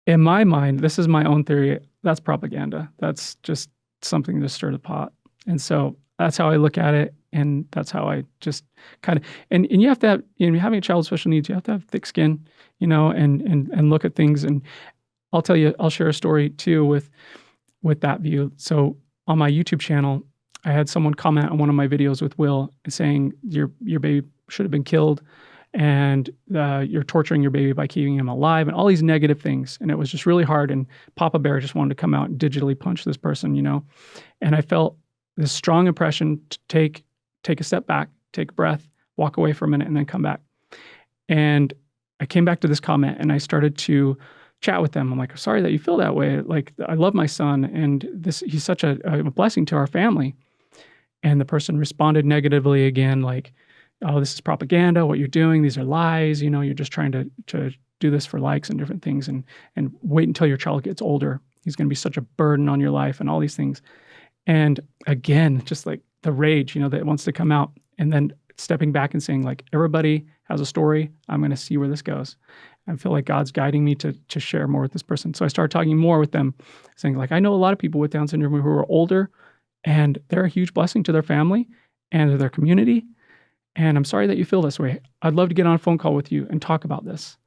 in my mind, this is my own theory. That's propaganda. That's just something to stir the pot. And so that's how I look at it. And that's how I just kind of, and you have to have, having a child with special needs, you have to have thick skin, and look at things. And I'll share a story too with that view. So on my YouTube channel, I had someone comment on one of my videos with Will saying your baby should have been killed, and you're torturing your baby by keeping him alive, and all these negative things. And it was just really hard. And Papa Bear just wanted to come out and digitally punch this person, And I felt this strong impression to take a step back, take a breath, walk away for a minute, and then come back. And I came back to this comment and I started to chat with them. I'm like, sorry that you feel that way. Like, I love my son, and he's such a blessing to our family. And the person responded negatively again, like, oh, this is propaganda, what you're doing, these are lies, you're just trying to do this for likes and different things, and wait until your child gets older. He's going to be such a burden on your life and all these things. And again, just like the rage, that wants to come out, and then stepping back and saying, like, everybody has a story. I'm going to see where this goes. I feel like God's guiding me to share more with this person. So I started talking more with them, saying, like, I know a lot of people with Down syndrome who are older, and they're a huge blessing to their family and to their community. And I'm sorry that you feel this way. I'd love to get on a phone call with you and talk about this.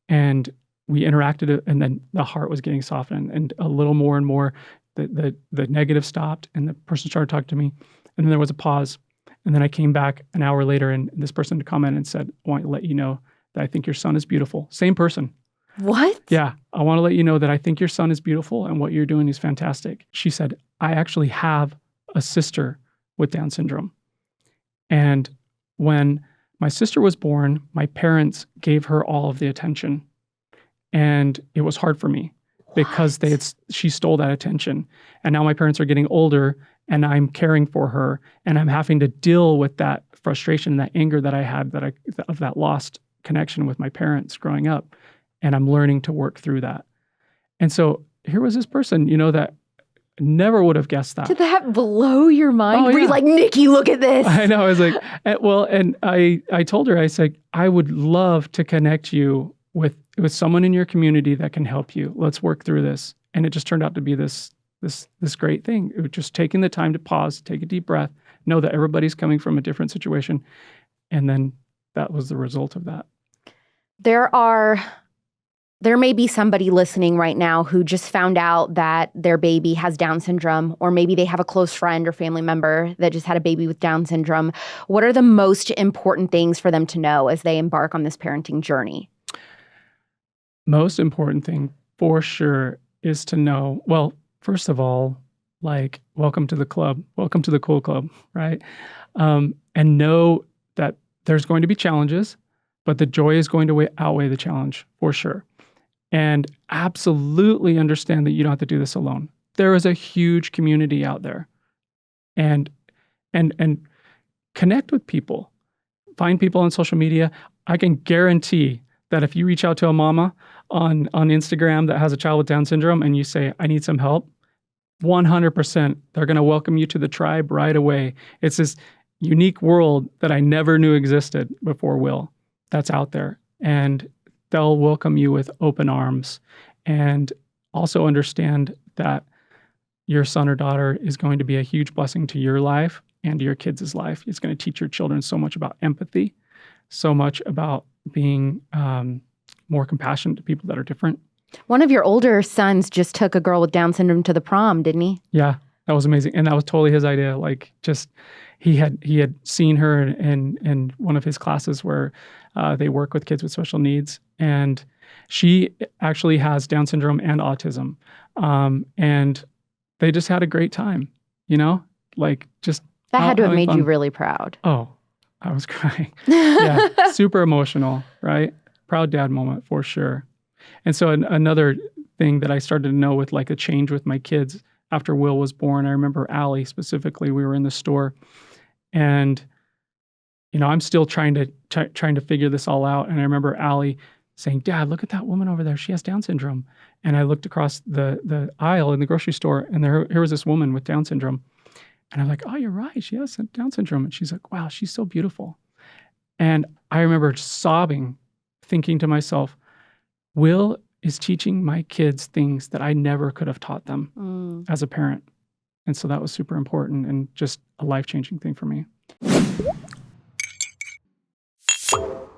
And we interacted, and then the heart was getting softened, and a little more and more, the negative stopped, and the person started talking to me. And then there was a pause. And then I came back an hour later, and this person commented and said, I want to let you know that I think your son is beautiful. Same person. What? Yeah. I want to let you know that I think your son is beautiful, and what you're doing is fantastic. She said, I actually have a sister with Down syndrome. And when my sister was born, my parents gave her all of the attention. And it was hard for me because she stole that attention. And now my parents are getting older, and I'm caring for her, and I'm having to deal with that frustration, that anger that I had of that lost connection with my parents growing up. And I'm learning to work through that. And so here was this person, that never would have guessed that. Did that blow your mind? Oh, Were you like, Nikki, look at this? I know. I was like, and I told her, I said, I would love to connect you with someone in your community that can help you. Let's work through this. And it just turned out to be this great thing. It was just taking the time to pause, take a deep breath, know that everybody's coming from a different situation. And then that was the result of that. There may be somebody listening right now who just found out that their baby has Down syndrome, or maybe they have a close friend or family member that just had a baby with Down syndrome. What are the most important things for them to know as they embark on this parenting journey? Most important thing for sure is to know, well, first of all, like, welcome to the club, welcome to the cool club, right? And know that there's going to be challenges, but the joy is going to outweigh the challenge for sure. And absolutely understand that you don't have to do this alone. There is a huge community out there, and connect with people. Find people on social media. I can guarantee that if you reach out to a mama on Instagram that has a child with Down syndrome and you say, I need some help, 100%, they're going to welcome you to the tribe right away. It's this unique world that I never knew existed before Will that's out there. And they'll welcome you with open arms, and also understand that your son or daughter is going to be a huge blessing to your life and to your kids' life. It's going to teach your children so much about empathy, so much about being more compassionate to people that are different. One of your older sons just took a girl with Down syndrome to the prom, didn't he? Yeah, that was amazing. And that was totally his idea. Like, just he had seen her in one of his classes where they work with kids with special needs. And she actually has Down syndrome and autism. And they just had a great time, like just. That had to have made fun. you really proud. Oh, I was crying. Yeah, super emotional, right? Proud dad moment for sure. And so another thing that I started to know with like a change with my kids after Will was born, I remember Allie specifically, we were in the store, and I'm still trying to figure this all out. And I remember Allie saying, Dad, look at that woman over there. She has Down syndrome. And I looked across the aisle in the grocery store, and here was this woman with Down syndrome. And I'm like, oh, you're right. She has Down syndrome. And she's like, wow, she's so beautiful. And I remember sobbing, thinking to myself, Will is teaching my kids things that I never could have taught them as a parent. And so that was super important and just a life-changing thing for me.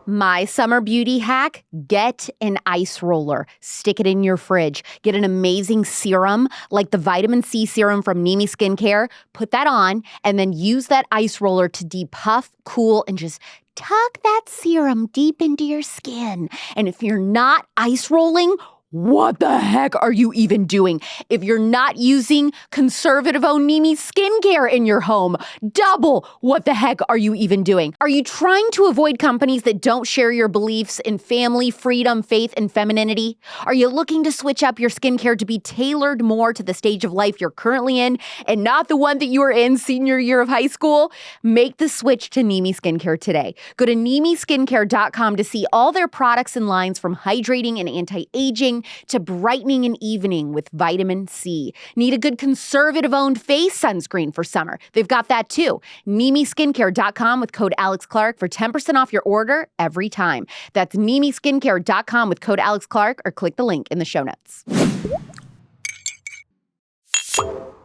My summer beauty hack, get an ice roller. Stick it in your fridge. Get an amazing serum like the vitamin C serum from Nikkis Skincare. Put that on and then use that ice roller to depuff, cool, and just tuck that serum deep into your skin. And if you're not ice rolling, what the heck are you even doing? If you're not using conservative-owned Nikkis Skincare in your home, double what the heck are you even doing? Are you trying to avoid companies that don't share your beliefs in family, freedom, faith, and femininity? Are you looking to switch up your skincare to be tailored more to the stage of life you're currently in and not the one that you were in senior year of high school? Make the switch to Nikkis Skincare today. Go to NikkisSkincare.com to see all their products and lines from hydrating and anti-aging to brightening and evening with vitamin C. Need a good conservative-owned face sunscreen for summer? They've got that too. NikkisSkincare.com with code Alex Clark for 10% off your order every time. That's NikkisSkincare.com with code Alex Clark or click the link in the show notes.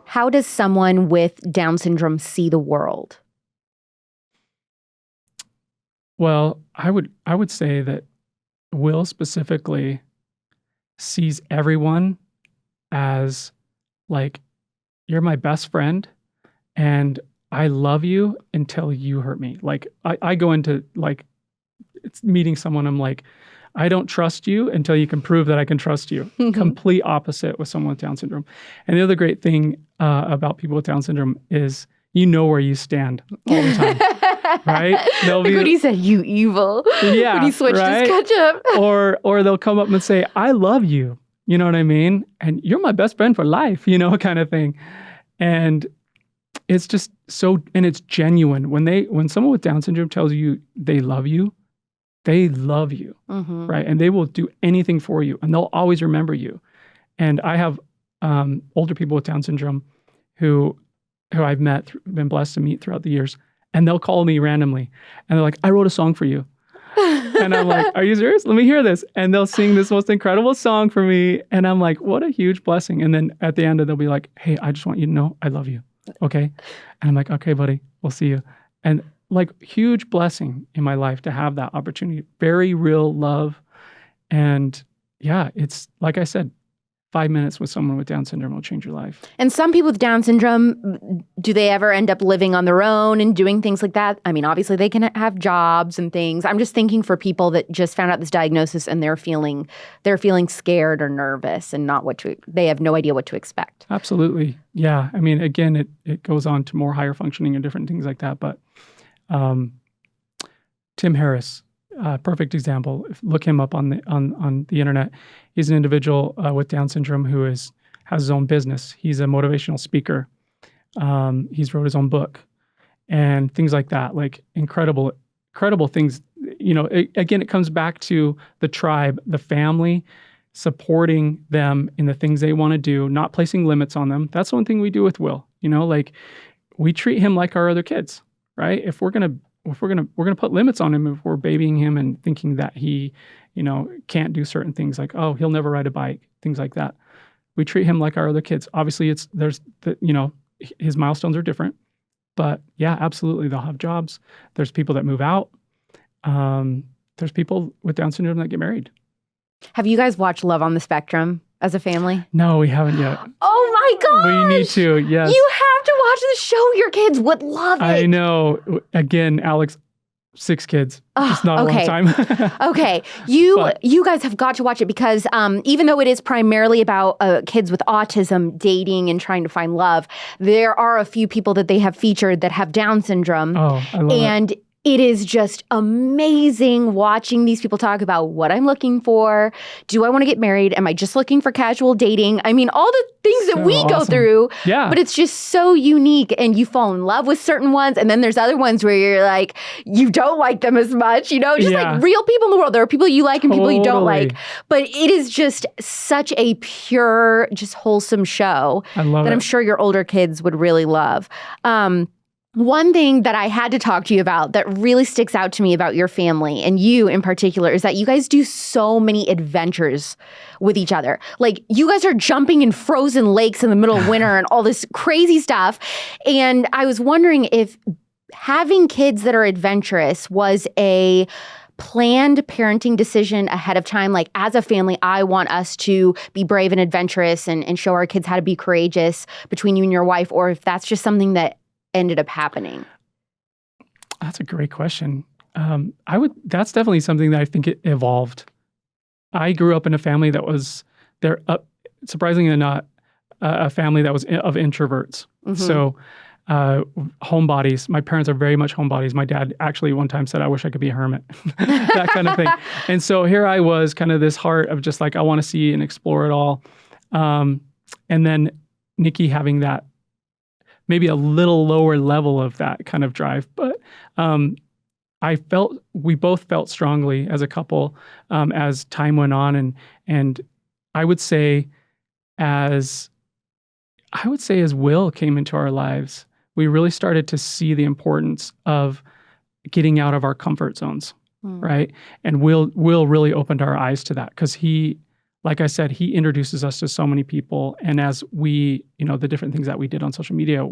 How does someone with Down syndrome see the world? Well, I would say that Will specifically sees everyone as like, you're my best friend and I love you until you hurt me. Like I go into like it's meeting someone, I'm like, I don't trust you until you can prove that I can trust you. Complete opposite with someone with Down syndrome. And the other great thing about people with Down syndrome is you know where you stand all the time. Right? They'll like when he said, "You evil." Yeah. When he switched his ketchup. or they'll come up and say, "I love you." You know what I mean? And you're my best friend for life, you know, kind of thing. And it's just so, and it's genuine. When someone with Down syndrome tells you they love you, Mm-hmm. right? And they will do anything for you, and they'll always remember you. And I have older people with Down syndrome who I've met, been blessed to meet throughout the years. And they'll call me randomly. And they're like, I wrote a song for you. And I'm like, are you serious? Let me hear this. And they'll sing this most incredible song for me. And I'm like, what a huge blessing. And then at the end, they'll be like, hey, I just want you to know I love you. Okay? And I'm like, okay, buddy, we'll see you. And like, huge blessing in my life to have that opportunity. Very real love. And yeah, it's like I said, 5 minutes with someone with Down syndrome will change your life. And some people with Down syndrome, do they ever end up living on their own and doing things like that? I mean, obviously they can have jobs and things. I'm just thinking for people that just found out this diagnosis and they're feeling scared or nervous and they have no idea what to expect. Absolutely. Yeah. I mean, again, it goes on to more higher functioning and different things like that. But Tim Harris, perfect example. Look him up on the internet. He's an individual with Down syndrome who has his own business. He's a motivational speaker. He's wrote his own book and things like that. Like incredible things. You know, again, it comes back to the tribe, the family, supporting them in the things they want to do, not placing limits on them. That's one thing we do with Will. You know, like we treat him like our other kids, right? If we're gonna put limits on him, if we're babying him and thinking that he, you know, can't do certain things like, oh, he'll never ride a bike, things like that. We treat him like our other kids. Obviously, his milestones are different, but yeah, absolutely, they'll have jobs. There's people that move out. There's people with Down syndrome that get married. Have you guys watched Love on the Spectrum as a family? No, we haven't yet. Oh my gosh! We need to, yes. You have to watch the show. Your kids would love it. I know. Again, Alex, 6 kids. It's not a long time. Okay. You guys have got to watch it because even though it is primarily about kids with autism dating and trying to find love, there are a few people that they have featured that have Down syndrome. Oh, I love it. It is just amazing watching these people talk about what I'm looking for. Do I want to get married? Am I just looking for casual dating? I mean, all the things that we go through. Yeah. But it's just so unique and you fall in love with certain ones. And then there's other ones where you're like, you don't like them as much, you know, just like real people in the world. There are people you like and people you don't like. But it is just such a pure, just wholesome show I love that it. I'm sure your older kids would really love. One thing that I had to talk to you about that really sticks out to me about your family and you in particular is that you guys do so many adventures with each other. Like you guys are jumping in frozen lakes in the middle of winter and all this crazy stuff. And I was wondering if having kids that are adventurous was a planned parenting decision ahead of time. Like as a family, I want us to be brave and adventurous and show our kids how to be courageous between you and your wife, or if that's just something that ended up happening? That's a great question. That's definitely something that I think it evolved. I grew up in a family that was surprisingly not, a family that was of introverts. Mm-hmm. So homebodies. My parents are very much homebodies. My dad actually one time said, I wish I could be a hermit, that kind of thing. And so here I was, kind of this heart of just like, I want to see and explore it all. And then Nikki having that maybe a little lower level of that kind of drive. But we both felt strongly as a couple as time went on. And I would say as Will came into our lives, we really started to see the importance of getting out of our comfort zones, right? And Will really opened our eyes to that because he, like I said, he introduces us to so many people. And as we, the different things that we did on social media,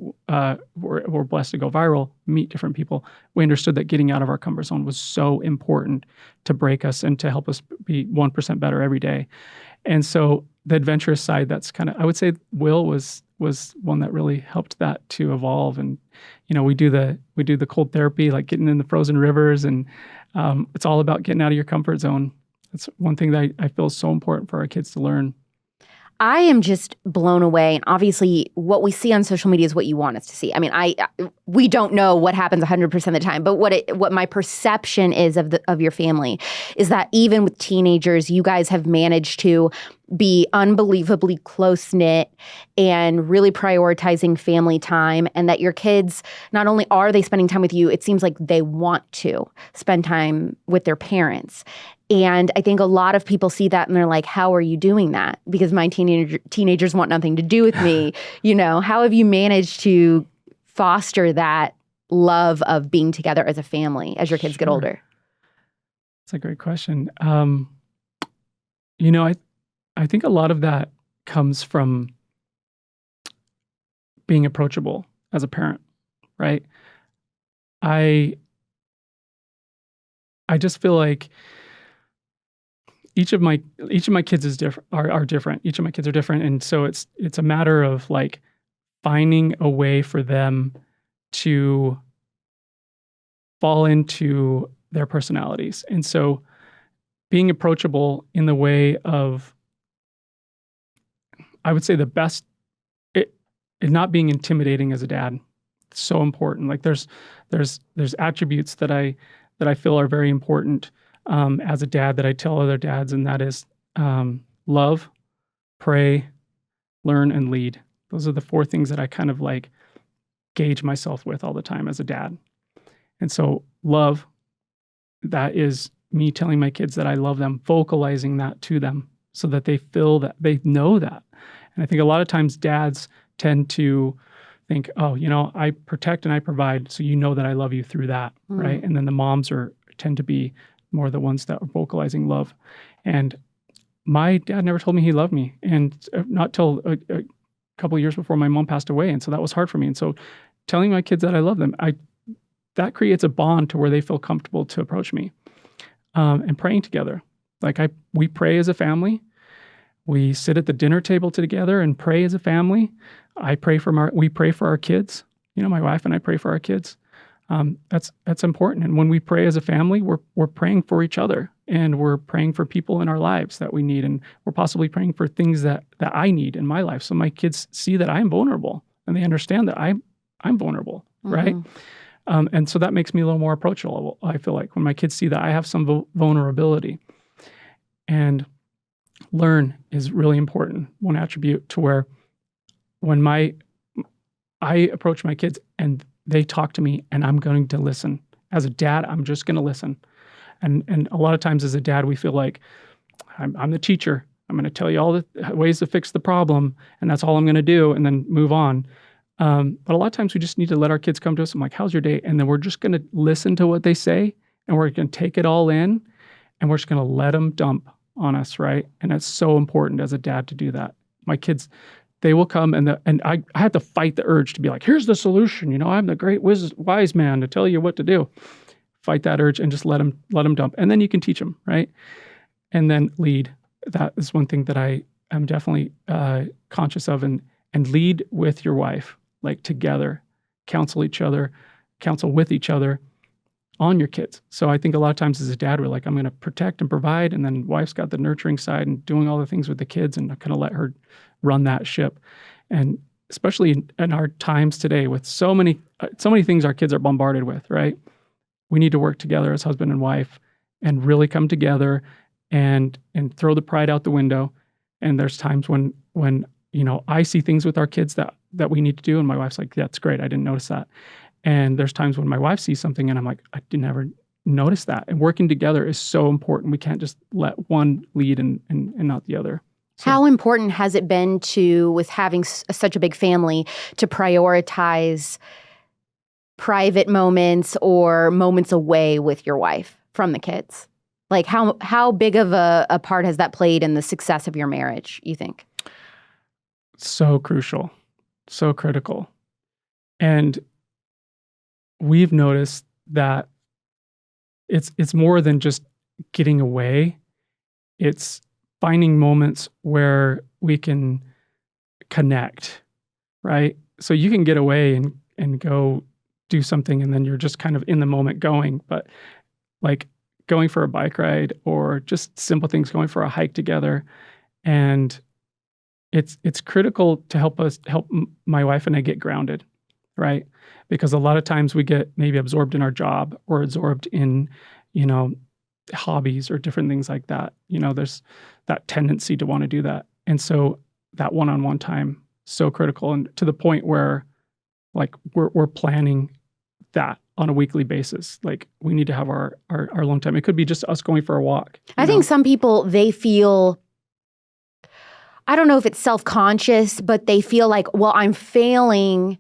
we're blessed to go viral, meet different people. We understood that getting out of our comfort zone was so important to break us and to help us be 1% better every day. And so the adventurous side, that's kind of, I would say Will was one that really helped that to evolve. And, we do the cold therapy, like getting in the frozen rivers, and it's all about getting out of your comfort zone. That's one thing that I feel is so important for our kids to learn. I am just blown away. And obviously, what we see on social media is what you want us to see. I mean, we don't know what happens 100% of the time, but what my perception is of your family is that even with teenagers, you guys have managed to be unbelievably close-knit and really prioritizing family time, and that your kids, not only are they spending time with you, it seems like they want to spend time with their parents. And I think a lot of people see that and they're like, how are you doing that? Because my teenagers want nothing to do with me. How have you managed to foster that love of being together as a family as your kids get older? That's a great question. I think a lot of that comes from being approachable as a parent, right? I just feel like each of my kids are different. Each of my kids are different, and so it's a matter of like finding a way for them to fall into their personalities. And so being approachable in the way of, I would say the best, it not being intimidating as a dad. It's so important. Like there's attributes that I feel are very important as a dad that I tell other dads, and that is love, pray, learn, and lead. Those are the 4 things that I kind of like gauge myself with all the time as a dad. And so love, that is me telling my kids that I love them, vocalizing that to them so that they feel that, they know that. And I think a lot of times dads tend to think, oh, I protect and I provide, so that I love you through that, right? And then the moms tend to be more the ones that are vocalizing love. And my dad never told me he loved me, and not till a couple of years before my mom passed away. And so that was hard for me. And so telling my kids that I love them, that creates a bond to where they feel comfortable to approach me. And praying together. Like we pray as a family. We sit at the dinner table together and pray as a family. We pray for our kids. My wife and I pray for our kids. That's important. And when we pray as a family, we're praying for each other, and we're praying for people in our lives that we need, and we're possibly praying for things that I need in my life. So my kids see that I'm vulnerable, and they understand that I'm vulnerable, right? And so that makes me a little more approachable, I feel like, when my kids see that I have some vulnerability. And learn is really important, one attribute, to where when I approach my kids and they talk to me and I'm going to listen. As a dad, I'm just going to listen. And a lot of times as a dad, we feel like I'm the teacher. I'm going to tell you all the ways to fix the problem, and that's all I'm going to do, and then move on. But a lot of times we just need to let our kids come to us. I'm like, how's your day? And then we're just going to listen to what they say, and we're going to take it all in, and we're just going to let them dump on us, right? And it's so important as a dad to do that. My kids, they will come, and I have to fight the urge to be like, here's the solution. I'm the great wise man to tell you what to do. Fight that urge and just let them dump. And then you can teach them, right? And then lead. That is one thing that I am definitely conscious of, and lead with your wife, like together, counsel with each other on your kids. So I think a lot of times as a dad, we're like, I'm going to protect and provide, and then wife's got the nurturing side and doing all the things with the kids, and kind of let her run that ship. And especially in our times today, with so many things our kids are bombarded with, right? We need to work together as husband and wife and really come together and throw the pride out the window. And there's times when I see things with our kids that we need to do, and my wife's like, that's great, I didn't notice that. And there's times when my wife sees something and I'm like, I didn't ever notice that. And working together is so important. We can't just let one lead and not the other. So. How important has it been with having such a big family, to prioritize private moments or moments away with your wife from the kids? Like how big of a part has that played in the success of your marriage, you think? So crucial, so critical. And we've noticed that it's more than just getting away. It's finding moments where we can connect, right? So you can get away and go do something, and then you're just kind of in the moment going. But like going for a bike ride, or just simple things, going for a hike together, and it's critical to help my wife and I get grounded, right? Because a lot of times we get maybe absorbed in our job, or absorbed in, hobbies or different things like that. There's that tendency to want to do that. And so that one-on-one time, so critical, and to the point where like we're planning that on a weekly basis. Like we need to have our alone time. It could be just us going for a walk. I think some people, they feel, I don't know if it's self-conscious, but they feel like, well, I'm failing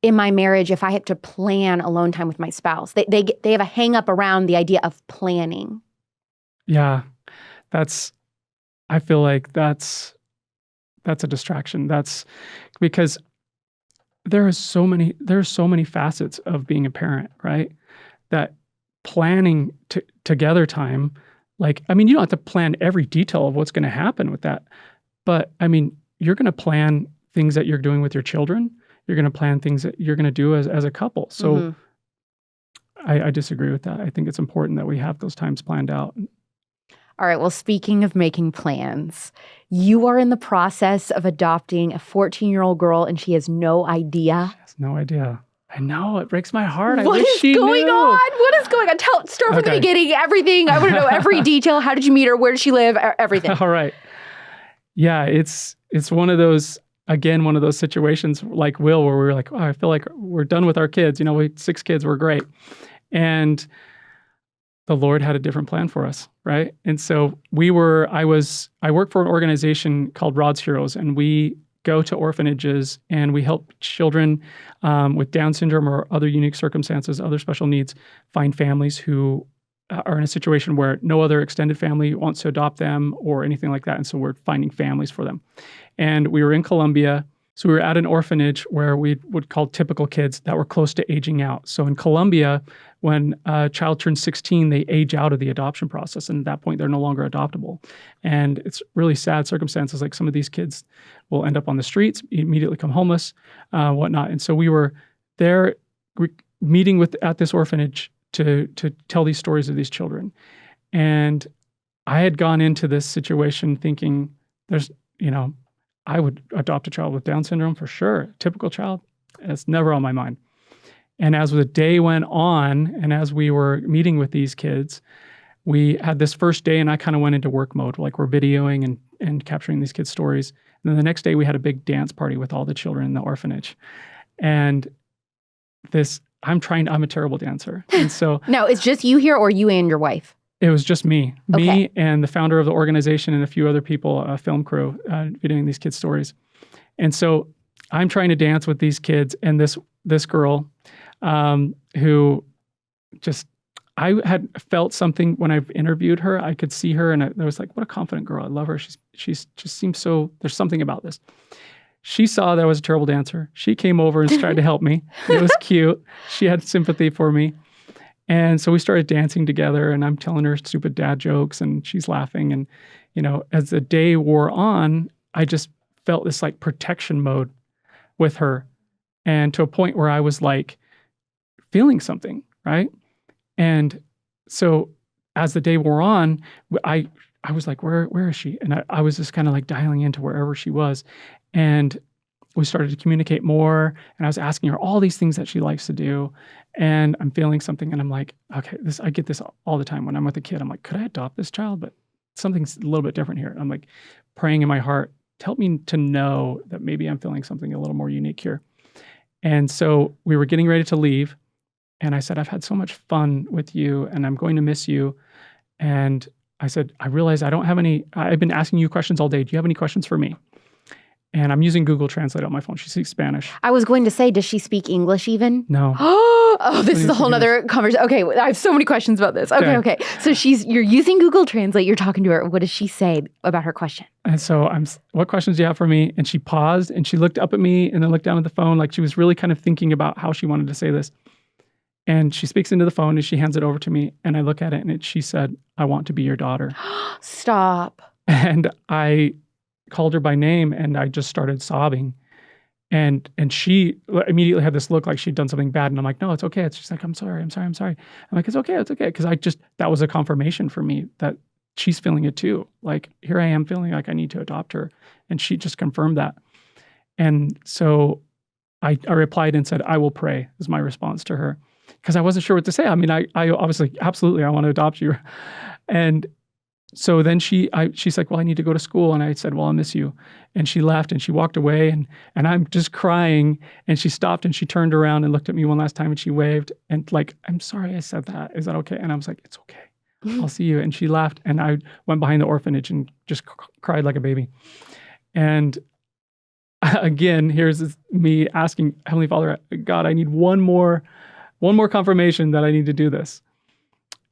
in my marriage if I have to plan alone time with my spouse. They have a hang up around the idea of planning. Yeah, I feel like that's a distraction. That's because there are so many facets of being a parent, right? That planning together time, like, I mean, you don't have to plan every detail of what's going to happen with that. But I mean, you're going to plan things that you're doing with your children. You're going to plan things that you're going to do as a couple. So I disagree with that. I think it's important that we have those times planned out. All right. Well, speaking of making plans, you are in the process of adopting a 14-year-old girl, and she has no idea. She has no idea. I know. It breaks my heart. What I wish she is going knew. on? What is going on? Start from the beginning. Everything. I want to know every detail. How did you meet her? Where does she live? Everything. All right. Yeah, it's one of those, again, one of those situations like Will, where we were like, oh, I feel like we're done with our kids. We had 6 kids. We're great. And the Lord had a different plan for us, right? And so I work for an organization called Rod's Heroes, and we go to orphanages and we help children with Down syndrome or other unique circumstances, other special needs, find families who are in a situation where no other extended family wants to adopt them or anything like that. And so we're finding families for them. And we were in Colombia. So we were at an orphanage where we would call typical kids that were close to aging out. So in Colombia, when a child turns 16, they age out of the adoption process. And at that point, they're no longer adoptable. And it's really sad circumstances. Like some of these kids will end up on the streets, immediately come homeless, whatnot. And so we were there meeting at this orphanage to tell these stories of these children. And I had gone into this situation thinking I would adopt a child with Down syndrome for sure. Typical child. It's never on my mind. And as the day went on, and as we were meeting with these kids, we had this first day, and I kind of went into work mode. Like we're videoing and capturing these kids' stories. And then the next day, we had a big dance party with all the children in the orphanage. And I'm a terrible dancer. And so No, it's just you here, or you and your wife? It was just me. Okay. Me and the founder of the organization and a few other people, a film crew, videoing these kids' stories. And so I'm trying to dance with these kids and this girl who just, I had felt something when I've interviewed her. I could see her and I was like, what a confident girl. I love her. She's just seems so, there's something about this. She saw that I was a terrible dancer. She came over and tried to help me. It was cute. She had sympathy for me. And so we started dancing together and I'm telling her stupid dad jokes and she's laughing. And, as the day wore on, I just felt this like protection mode with her. And to a point where I was like feeling something, right? And so as the day wore on, I was like, where is she? And I was just kind of like dialing into wherever she was. And we started to communicate more. And I was asking her all these things that she likes to do. And I'm feeling something. And I'm like, okay, I get this all the time when I'm with a kid. I'm like, could I adopt this child? But something's a little bit different here. And I'm like praying in my heart, help me to know that maybe I'm feeling something a little more unique here. And so we were getting ready to leave. And I said, I've had so much fun with you and I'm going to miss you. And I said, I realize I've been asking you questions all day. Do you have any questions for me? And I'm using Google Translate on my phone. She speaks Spanish. I was going to say, does she speak English even? No. Oh, this is a whole nother conversation. Okay, I have so many questions about this. Okay. So you're using Google Translate. You're talking to her. What does she say about her question? And so what questions do you have for me? And she paused and she looked up at me and then looked down at the phone. Like she was really kind of thinking about how she wanted to say this. And she speaks into the phone and she hands it over to me. And I look at it and she said, I want to be your daughter. Stop. And I called her by name and I just started sobbing. And she immediately had this look like she'd done something bad. And I'm like, no, it's okay. She's like, I'm sorry. I'm like, it's okay. Because that was a confirmation for me that she's feeling it too. Like here I am feeling like I need to adopt her. And she just confirmed that. And so I replied and said, I will pray, is my response to her. Because I wasn't sure what to say. I mean, I obviously, absolutely, I want to adopt you. And so then she's like, well, I need to go to school. And I said, well, I'll miss you. And she left and she walked away and I'm just crying. And she stopped and she turned around and looked at me one last time and she waved and like, I'm sorry I said that. Is that okay? And I was like, it's okay. I'll see you. And she left and I went behind the orphanage and just cried like a baby. And again, here's me asking Heavenly Father, God, I need one more confirmation that I need to do this.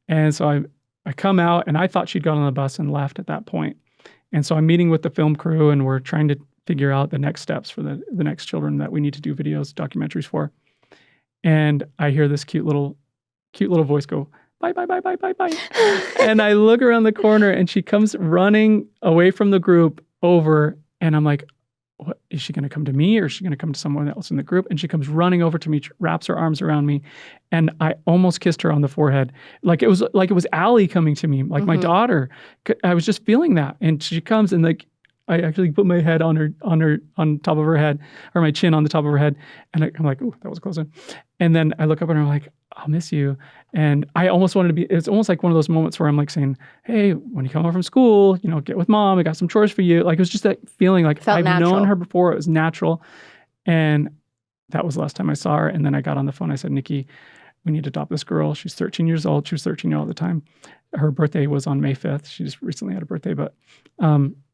And so I come out and I thought she'd got on the bus and left at that point. And so I'm meeting with the film crew and we're trying to figure out the next steps for the next children that we need to do videos, documentaries for. And I hear this cute little voice go, bye, bye, bye, bye, bye, bye. And I look around the corner and she comes running away from the group over and I'm like, what, is she going to come to me or is she going to come to someone else in the group? And she comes running over to me, wraps her arms around me. And I almost kissed her on the forehead. Like it was Allie coming to me, like my daughter. I was just feeling that. And she comes and like, I actually put my head on top of her head, or my chin on the top of her head. And I'm like, oh, that was close. And then I look up and I'm like, I'll miss you. And I almost wanted to be, it's almost like one of those moments where I'm like saying, hey, when you come home from school, get with mom, I got some chores for you. Like, it was just that feeling like I've known her before. It was natural. And that was the last time I saw her. And then I got on the phone. I said, Nikki, we need to adopt this girl. She's 13 years old. She was 13 years old at the time. Her birthday was on May 5th. She just recently had a birthday, but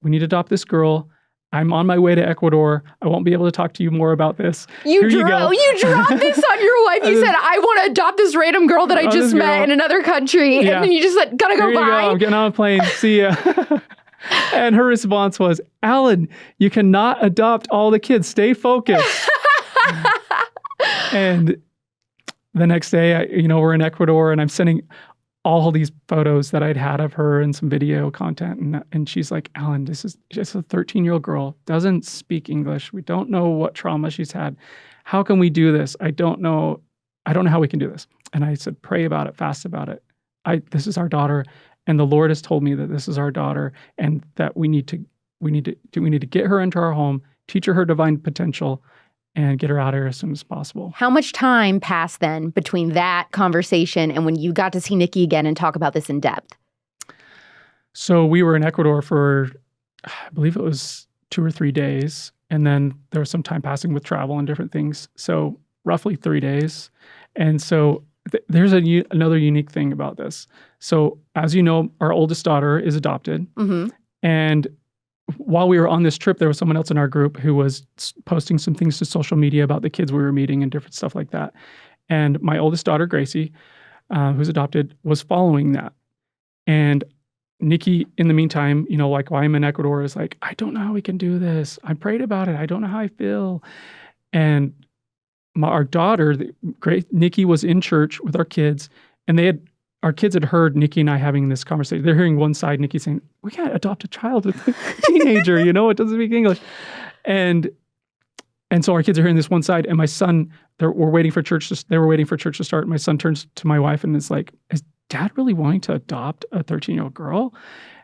we need to adopt this girl. I'm on my way to Ecuador. I won't be able to talk to you more about this. You dropped this on your wife. You said, I want to adopt this random girl that I just met in another country. Yeah. And then you just said, gotta go, bye. I'm getting on a plane. See ya. And her response was, Alan, you cannot adopt all the kids. Stay focused. And the next day, we're in Ecuador and I'm sending all these photos that I'd had of her and some video content. And she's like, Alan, this is just a 13-year-old girl, doesn't speak English. We don't know what trauma she's had. How can we do this? I don't know how we can do this. And I said, pray about it, fast about it. This is our daughter. And the Lord has told me that this is our daughter and that we need to get her into our home, teach her divine potential, and get her out of here as soon as possible. How much time passed then between that conversation and when you got to see Nikki again and talk about this in depth? So we were in Ecuador for, I believe it was 2 or 3 days. And then there was some time passing with travel and different things. So roughly 3 days. And so there's another unique thing about this. So as you know, our oldest daughter is adopted. Mm-hmm. And while we were on this trip, there was someone else in our group who was posting some things to social media about the kids we were meeting and different stuff like that. And my oldest daughter, Gracie, who's adopted, was following that. And Nikki, in the meantime, like while I'm in Ecuador, is like, I don't know how we can do this. I prayed about it. I don't know how I feel. And our daughter, Nikki, was in church with our kids, and our kids had heard Nikki and I having this conversation. They're hearing one side, Nikki saying, we can't adopt a child with a teenager, it doesn't speak English. And so our kids are hearing this one side, and my son, they were waiting for church to start. My son turns to my wife and is like, is Dad really wanting to adopt a 13-year-old girl?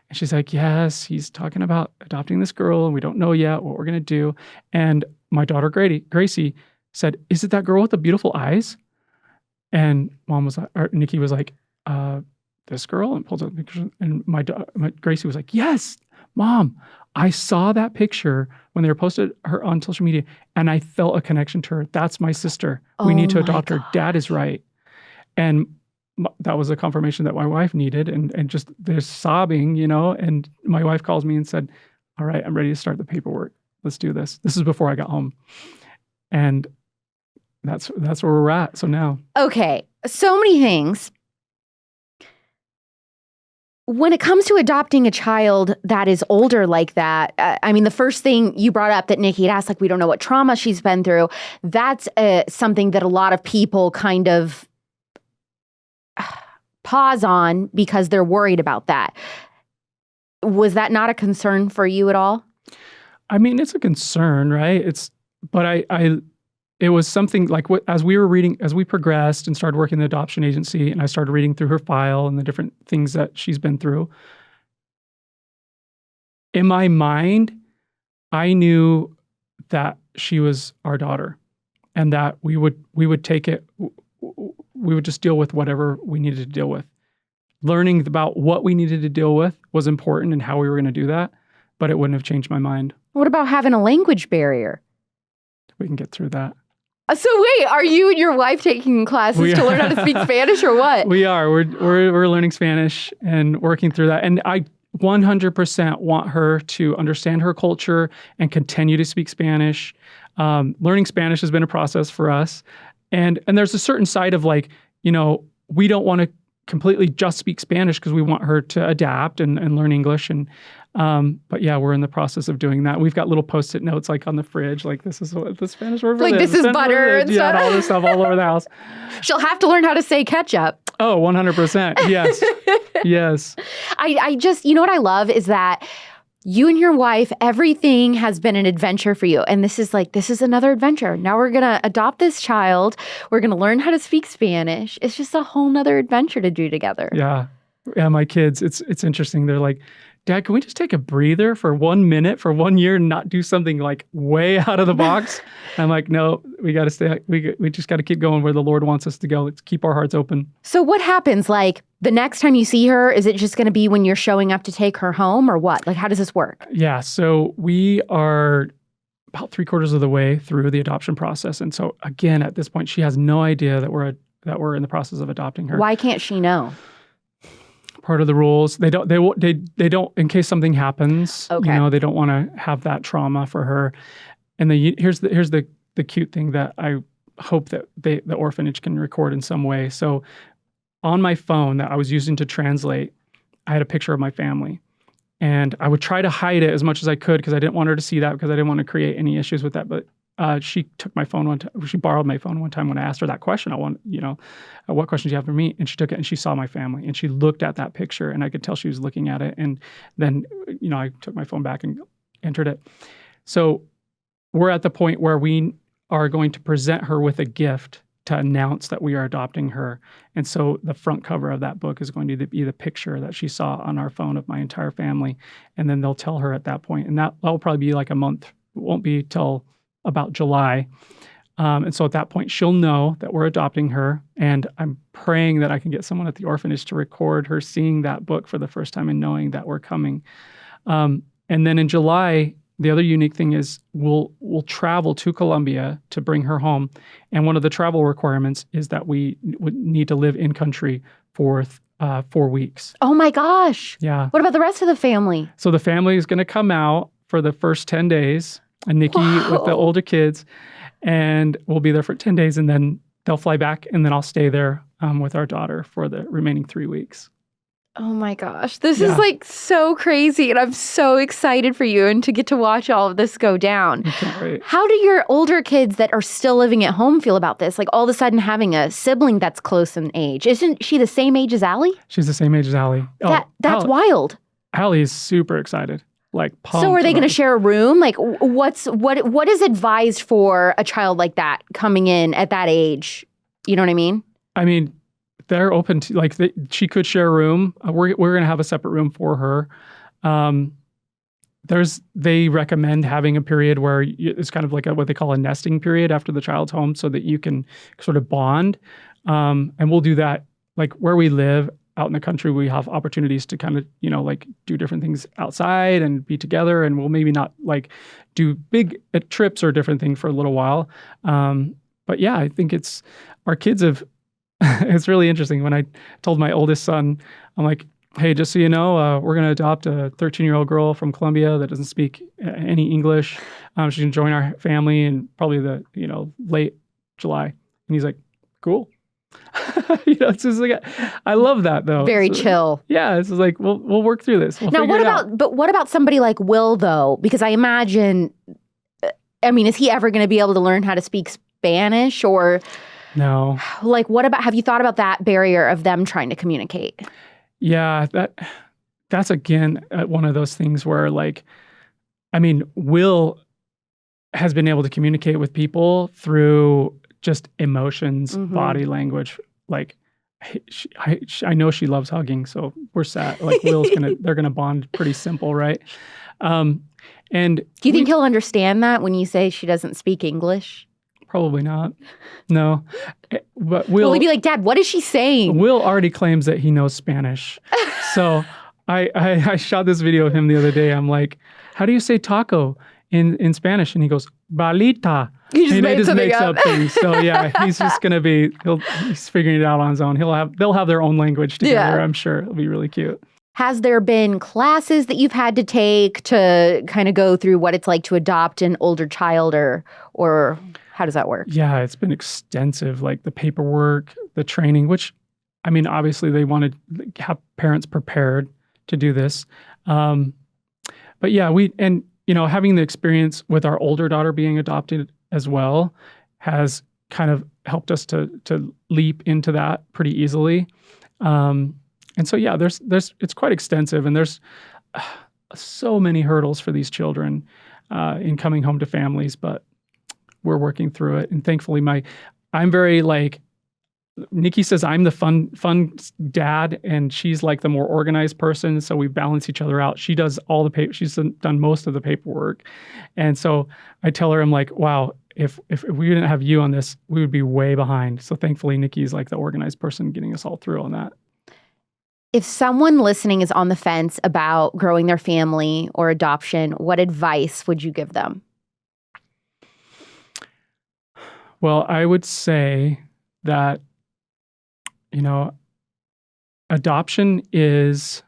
And she's like, yes, he's talking about adopting this girl, and we don't know yet what we're going to do. And my daughter, Gracie, said, is it that girl with the beautiful eyes? And Nikki was like, this girl? And pulls up the picture. And my Gracie was like, yes, Mom, I saw that picture when they were posted her on social media, and I felt a connection to her. That's my sister. We need to adopt her. Dad is right. And that was a confirmation that my wife needed, and just they're sobbing, and my wife calls me and said, all right, I'm ready to start the paperwork. Let's do this. This is before I got home. And that's where we're at. So now. Okay. So many things. When it comes to adopting a child that is older like that, the first thing you brought up that Nikki had asked, like, we don't know what trauma she's been through. That's something that a lot of people kind of pause on because they're worried about that. Was that not a concern for you at all? It's a concern, right? But it was something like as we progressed and started working in the adoption agency, and I started reading through her file and the different things that she's been through. In my mind, I knew that she was our daughter, and that we would take it. We would just deal with whatever we needed to deal with. Learning about what we needed to deal with was important and how we were going to do that, but it wouldn't have changed my mind. What about having a language barrier? We can get through that. So wait, are you and your wife taking classes to learn how to speak Spanish or what? We are. We're learning Spanish and working through that. And I 100% want her to understand her culture and continue to speak Spanish. Learning Spanish has been a process for us. And there's a certain side of like, we don't want to completely just speak Spanish because we want her to adapt and learn English. And but yeah, we're in the process of doing that. We've got little Post-it notes like on the fridge, like this is what the Spanish word for like this is butter and stuff. Yeah, all this stuff all over the house. She'll have to learn how to say ketchup. Oh, 100%. Yes. Yes. I just, what I love is that you and your wife, everything has been an adventure for you. And this is another adventure. Now we're going to adopt this child. We're going to learn how to speak Spanish. It's just a whole nother adventure to do together. Yeah. Yeah. My kids, it's interesting. They're like, Dad, can we just take a breather for 1 minute for 1 year and not do something like way out of the box? I'm like, no, we got to stay. We just got to keep going where the Lord wants us to go. Let's keep our hearts open. So what happens? Like the next time you see her, is it just going to be when you're showing up to take her home or what? Like, how does this work? Yeah. So we are about 3/4 of the way through the adoption process. And so again, at this point, she has no idea that we're in the process of adopting her. Why can't she know? Part of the rules. They don't, in case something happens, okay. They don't want to have that trauma for her. And here's the cute thing that I hope that the orphanage can record in some way. So on my phone that I was using to translate, I had a picture of my family. And I would try to hide it as much as I could because I didn't want her to see that, because I didn't want to create any issues with that. But she took my phone one time. She borrowed my phone one time when I asked her that question. What question do you have for me? And she took it and she saw my family and she looked at that picture and I could tell she was looking at it. And then, I took my phone back and entered it. So we're at the point where we are going to present her with a gift to announce that we are adopting her. And so the front cover of that book is going to be the picture that she saw on our phone of my entire family. And then they'll tell her at that point. And that will probably be like a month. It won't be till about July. And so at that point, she'll know that we're adopting her. And I'm praying that I can get someone at the orphanage to record her seeing that book for the first time and knowing that we're coming. And then in July, the other unique thing is we'll travel to Colombia to bring her home. And one of the travel requirements is that we would need to live in country for 4 weeks. Oh my gosh. Yeah. What about the rest of the family? So the family is going to come out for the first 10 days, and Nikki with the older kids, and we'll be there for 10 days, and then they'll fly back, and then I'll stay there with our daughter for the remaining 3 weeks. Oh my gosh, this is like so crazy, and I'm so excited for you and to get to watch all of this go down. Can't wait. How do your older kids that are still living at home feel about this? Like all of a sudden having a sibling that's close in age. Isn't she the same age as Allie? She's the same age as Allie. That's wild. Allie is super excited. Like pumped. So are they going to share a room? Like what is advised for a child like that coming in at that age? You know what I mean? I mean, they're open to, like, she could share a room. We're going to have a separate room for her. They recommend having a period where it's kind of like what they call a nesting period after the child's home, so that you can sort of bond. And we'll do that, like where we live out in the country, we have opportunities to kind of, like do different things outside and be together. And we'll maybe not like do big trips or different things for a little while. But yeah, I think our kids have, it's really interesting. When I told my oldest son, I'm like, hey, just so you know, we're going to adopt a 13-year-old girl from Colombia that doesn't speak any English. She can join our family in probably the, late July. And he's like, cool. It's just like, I love that though. Very chill. Yeah. It's just like, we'll work through this. Now, what about somebody like Will though? Because I imagine, is he ever going to be able to learn how to speak Spanish or... No. Like, have you thought about that barrier of them trying to communicate? Yeah, that's again one of those things where, like, Will has been able to communicate with people through just emotions, body language. Like, I know she loves hugging, so we're sad. Like, they're gonna bond pretty simple, right? And do you think he'll understand that when you say she doesn't speak English? Probably not. No. But Will he be like, Dad, what is she saying? Will already claims that he knows Spanish. So I shot this video of him the other day. I'm like, how do you say taco in Spanish? And he goes, balita. He just makes up things. So yeah, he's just going to be, he's figuring it out on his own. They'll have their own language together. I'm sure it'll be really cute. Has there been classes that you've had to take to kind of go through what it's like to adopt an older child or how does that work? Yeah, it's been extensive, like the paperwork, the training, which, obviously they want to have parents prepared to do this. But yeah, having the experience with our older daughter being adopted as well has kind of helped us to leap into that pretty easily. And so, yeah, it's quite extensive, and there's so many hurdles for these children in coming home to families, but we're working through it. And thankfully I'm very like, Nikki says I'm the fun dad, and she's like the more organized person. So we balance each other out. She does all the paper. She's done most of the paperwork. And so I tell her, I'm like, wow, if we didn't have you on this, we would be way behind. So thankfully Nikki's like the organized person getting us all through on that. If someone listening is on the fence about growing their family or adoption, what advice would you give them? Well, I would say that, adoption is,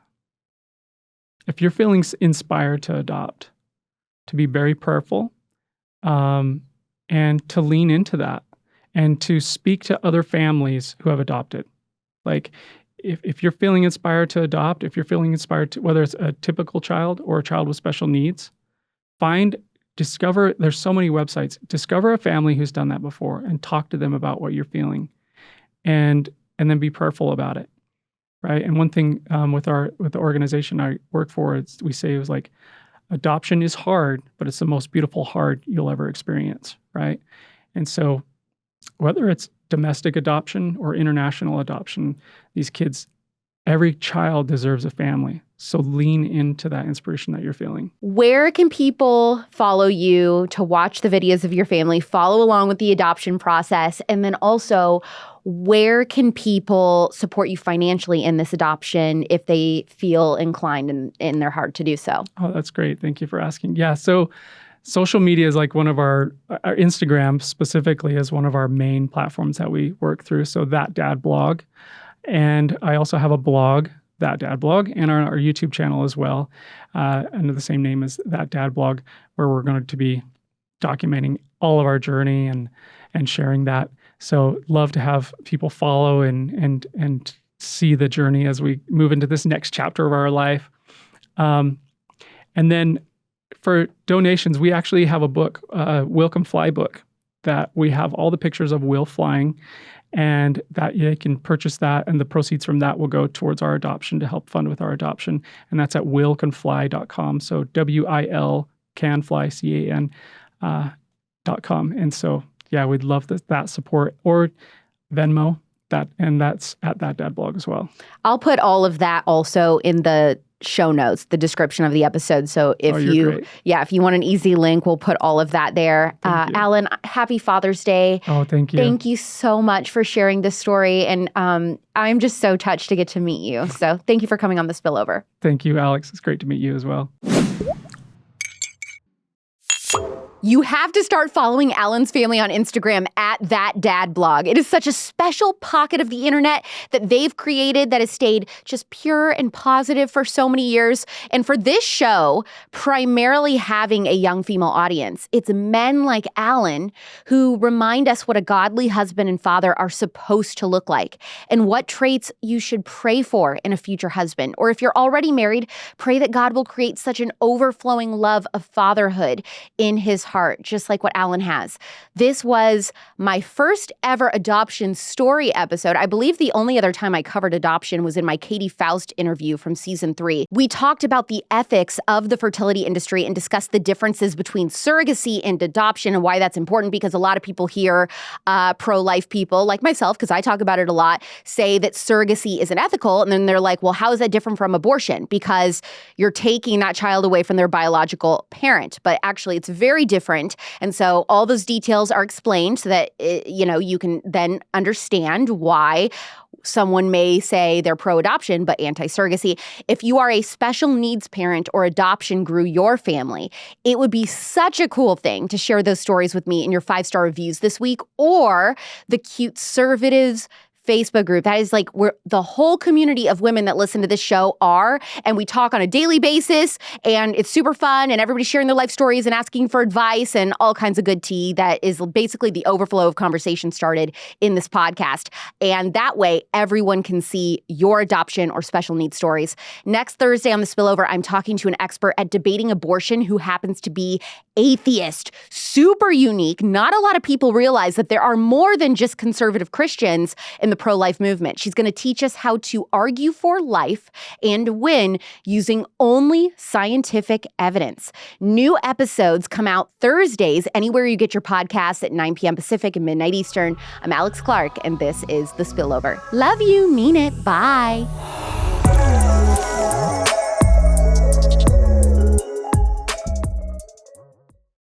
if you're feeling inspired to adopt, to be very prayerful, and to lean into that, and to speak to other families who have adopted. Like, if you're feeling inspired to adopt, if you're feeling inspired to, whether it's a typical child or a child with special needs, discover, there's so many websites, discover a family who's done that before and talk to them about what you're feeling, and then be prayerful about it, right? And one thing with the organization I work for, we say it was like, adoption is hard, but it's the most beautiful hard you'll ever experience, right? And so whether it's domestic adoption or international adoption, these kids, every child deserves a family. So lean into that inspiration that you're feeling. Where can people follow you to watch the videos of your family, follow along with the adoption process? And then also, where can people support you financially in this adoption if they feel inclined in their heart to do so? Oh, that's great. Thank you for asking. Yeah. So social media is like one of our Instagram specifically is one of our main platforms that we work through. So That Dad blog. And I also have a blog That Dad Blog, and our YouTube channel as well, under the same name as That Dad Blog, where we're going to be documenting all of our journey and sharing that. So love to have people follow and see the journey as we move into this next chapter of our life. And then for donations, we actually have a book, Will Can Fly book, that we have all the pictures of Will flying, and that you can purchase that, and the proceeds from that will go towards our adoption to help fund with our adoption. And that's at willcanfly.com. So WIL can fly, CAN, .com. And so, yeah, we'd love that support, or Venmo, and that's at That Dad Blog as well. I'll put all of that also in the show notes, the description of the episode. So if you want an easy link, we'll put all of that there. Alan, happy Father's Day. Oh, thank you. Thank you so much for sharing this story. And I'm just so touched to get to meet you. So thank you for coming on the Spillover. Thank you, Alex. It's great to meet you as well. You have to start following Alan's family on Instagram at That Dad Blog. It is such a special pocket of the internet that they've created that has stayed just pure and positive for so many years. And for this show, primarily having a young female audience, it's men like Alan who remind us what a godly husband and father are supposed to look like and what traits you should pray for in a future husband. Or if you're already married, pray that God will create such an overflowing love of fatherhood in his heart, just like what Alan has. This was my first ever adoption story episode. I believe the only other time I covered adoption was in my Katie Faust interview from season 3. We talked about the ethics of the fertility industry and discussed the differences between surrogacy and adoption and why that's important, because a lot of people here, pro-life people like myself, because I talk about it a lot, say that surrogacy isn't ethical. And then they're like, well, how is that different from abortion? Because you're taking that child away from their biological parent. But actually, it's very different. And so all those details are explained so that, you can then understand why someone may say they're pro-adoption but anti-surrogacy. If you are a special needs parent or adoption grew your family, it would be such a cool thing to share those stories with me in your 5-star reviews this week, or the Cute Conservatives Facebook group. That is like where the whole community of women that listen to this show are, and we talk on a daily basis, and it's super fun, and everybody's sharing their life stories and asking for advice and all kinds of good tea. That is basically the overflow of conversation started in this podcast. And that way, everyone can see your adoption or special needs stories. Next Thursday on The Spillover, I'm talking to an expert at debating abortion who happens to be atheist. Super unique. Not a lot of people realize that there are more than just conservative Christians in the pro-life movement. She's going to teach us how to argue for life and win using only scientific evidence. New episodes come out Thursdays anywhere you get your podcasts at 9 p.m. Pacific and midnight Eastern. I'm Alex Clark, and this is The Spillover. Love you. Mean it. Bye.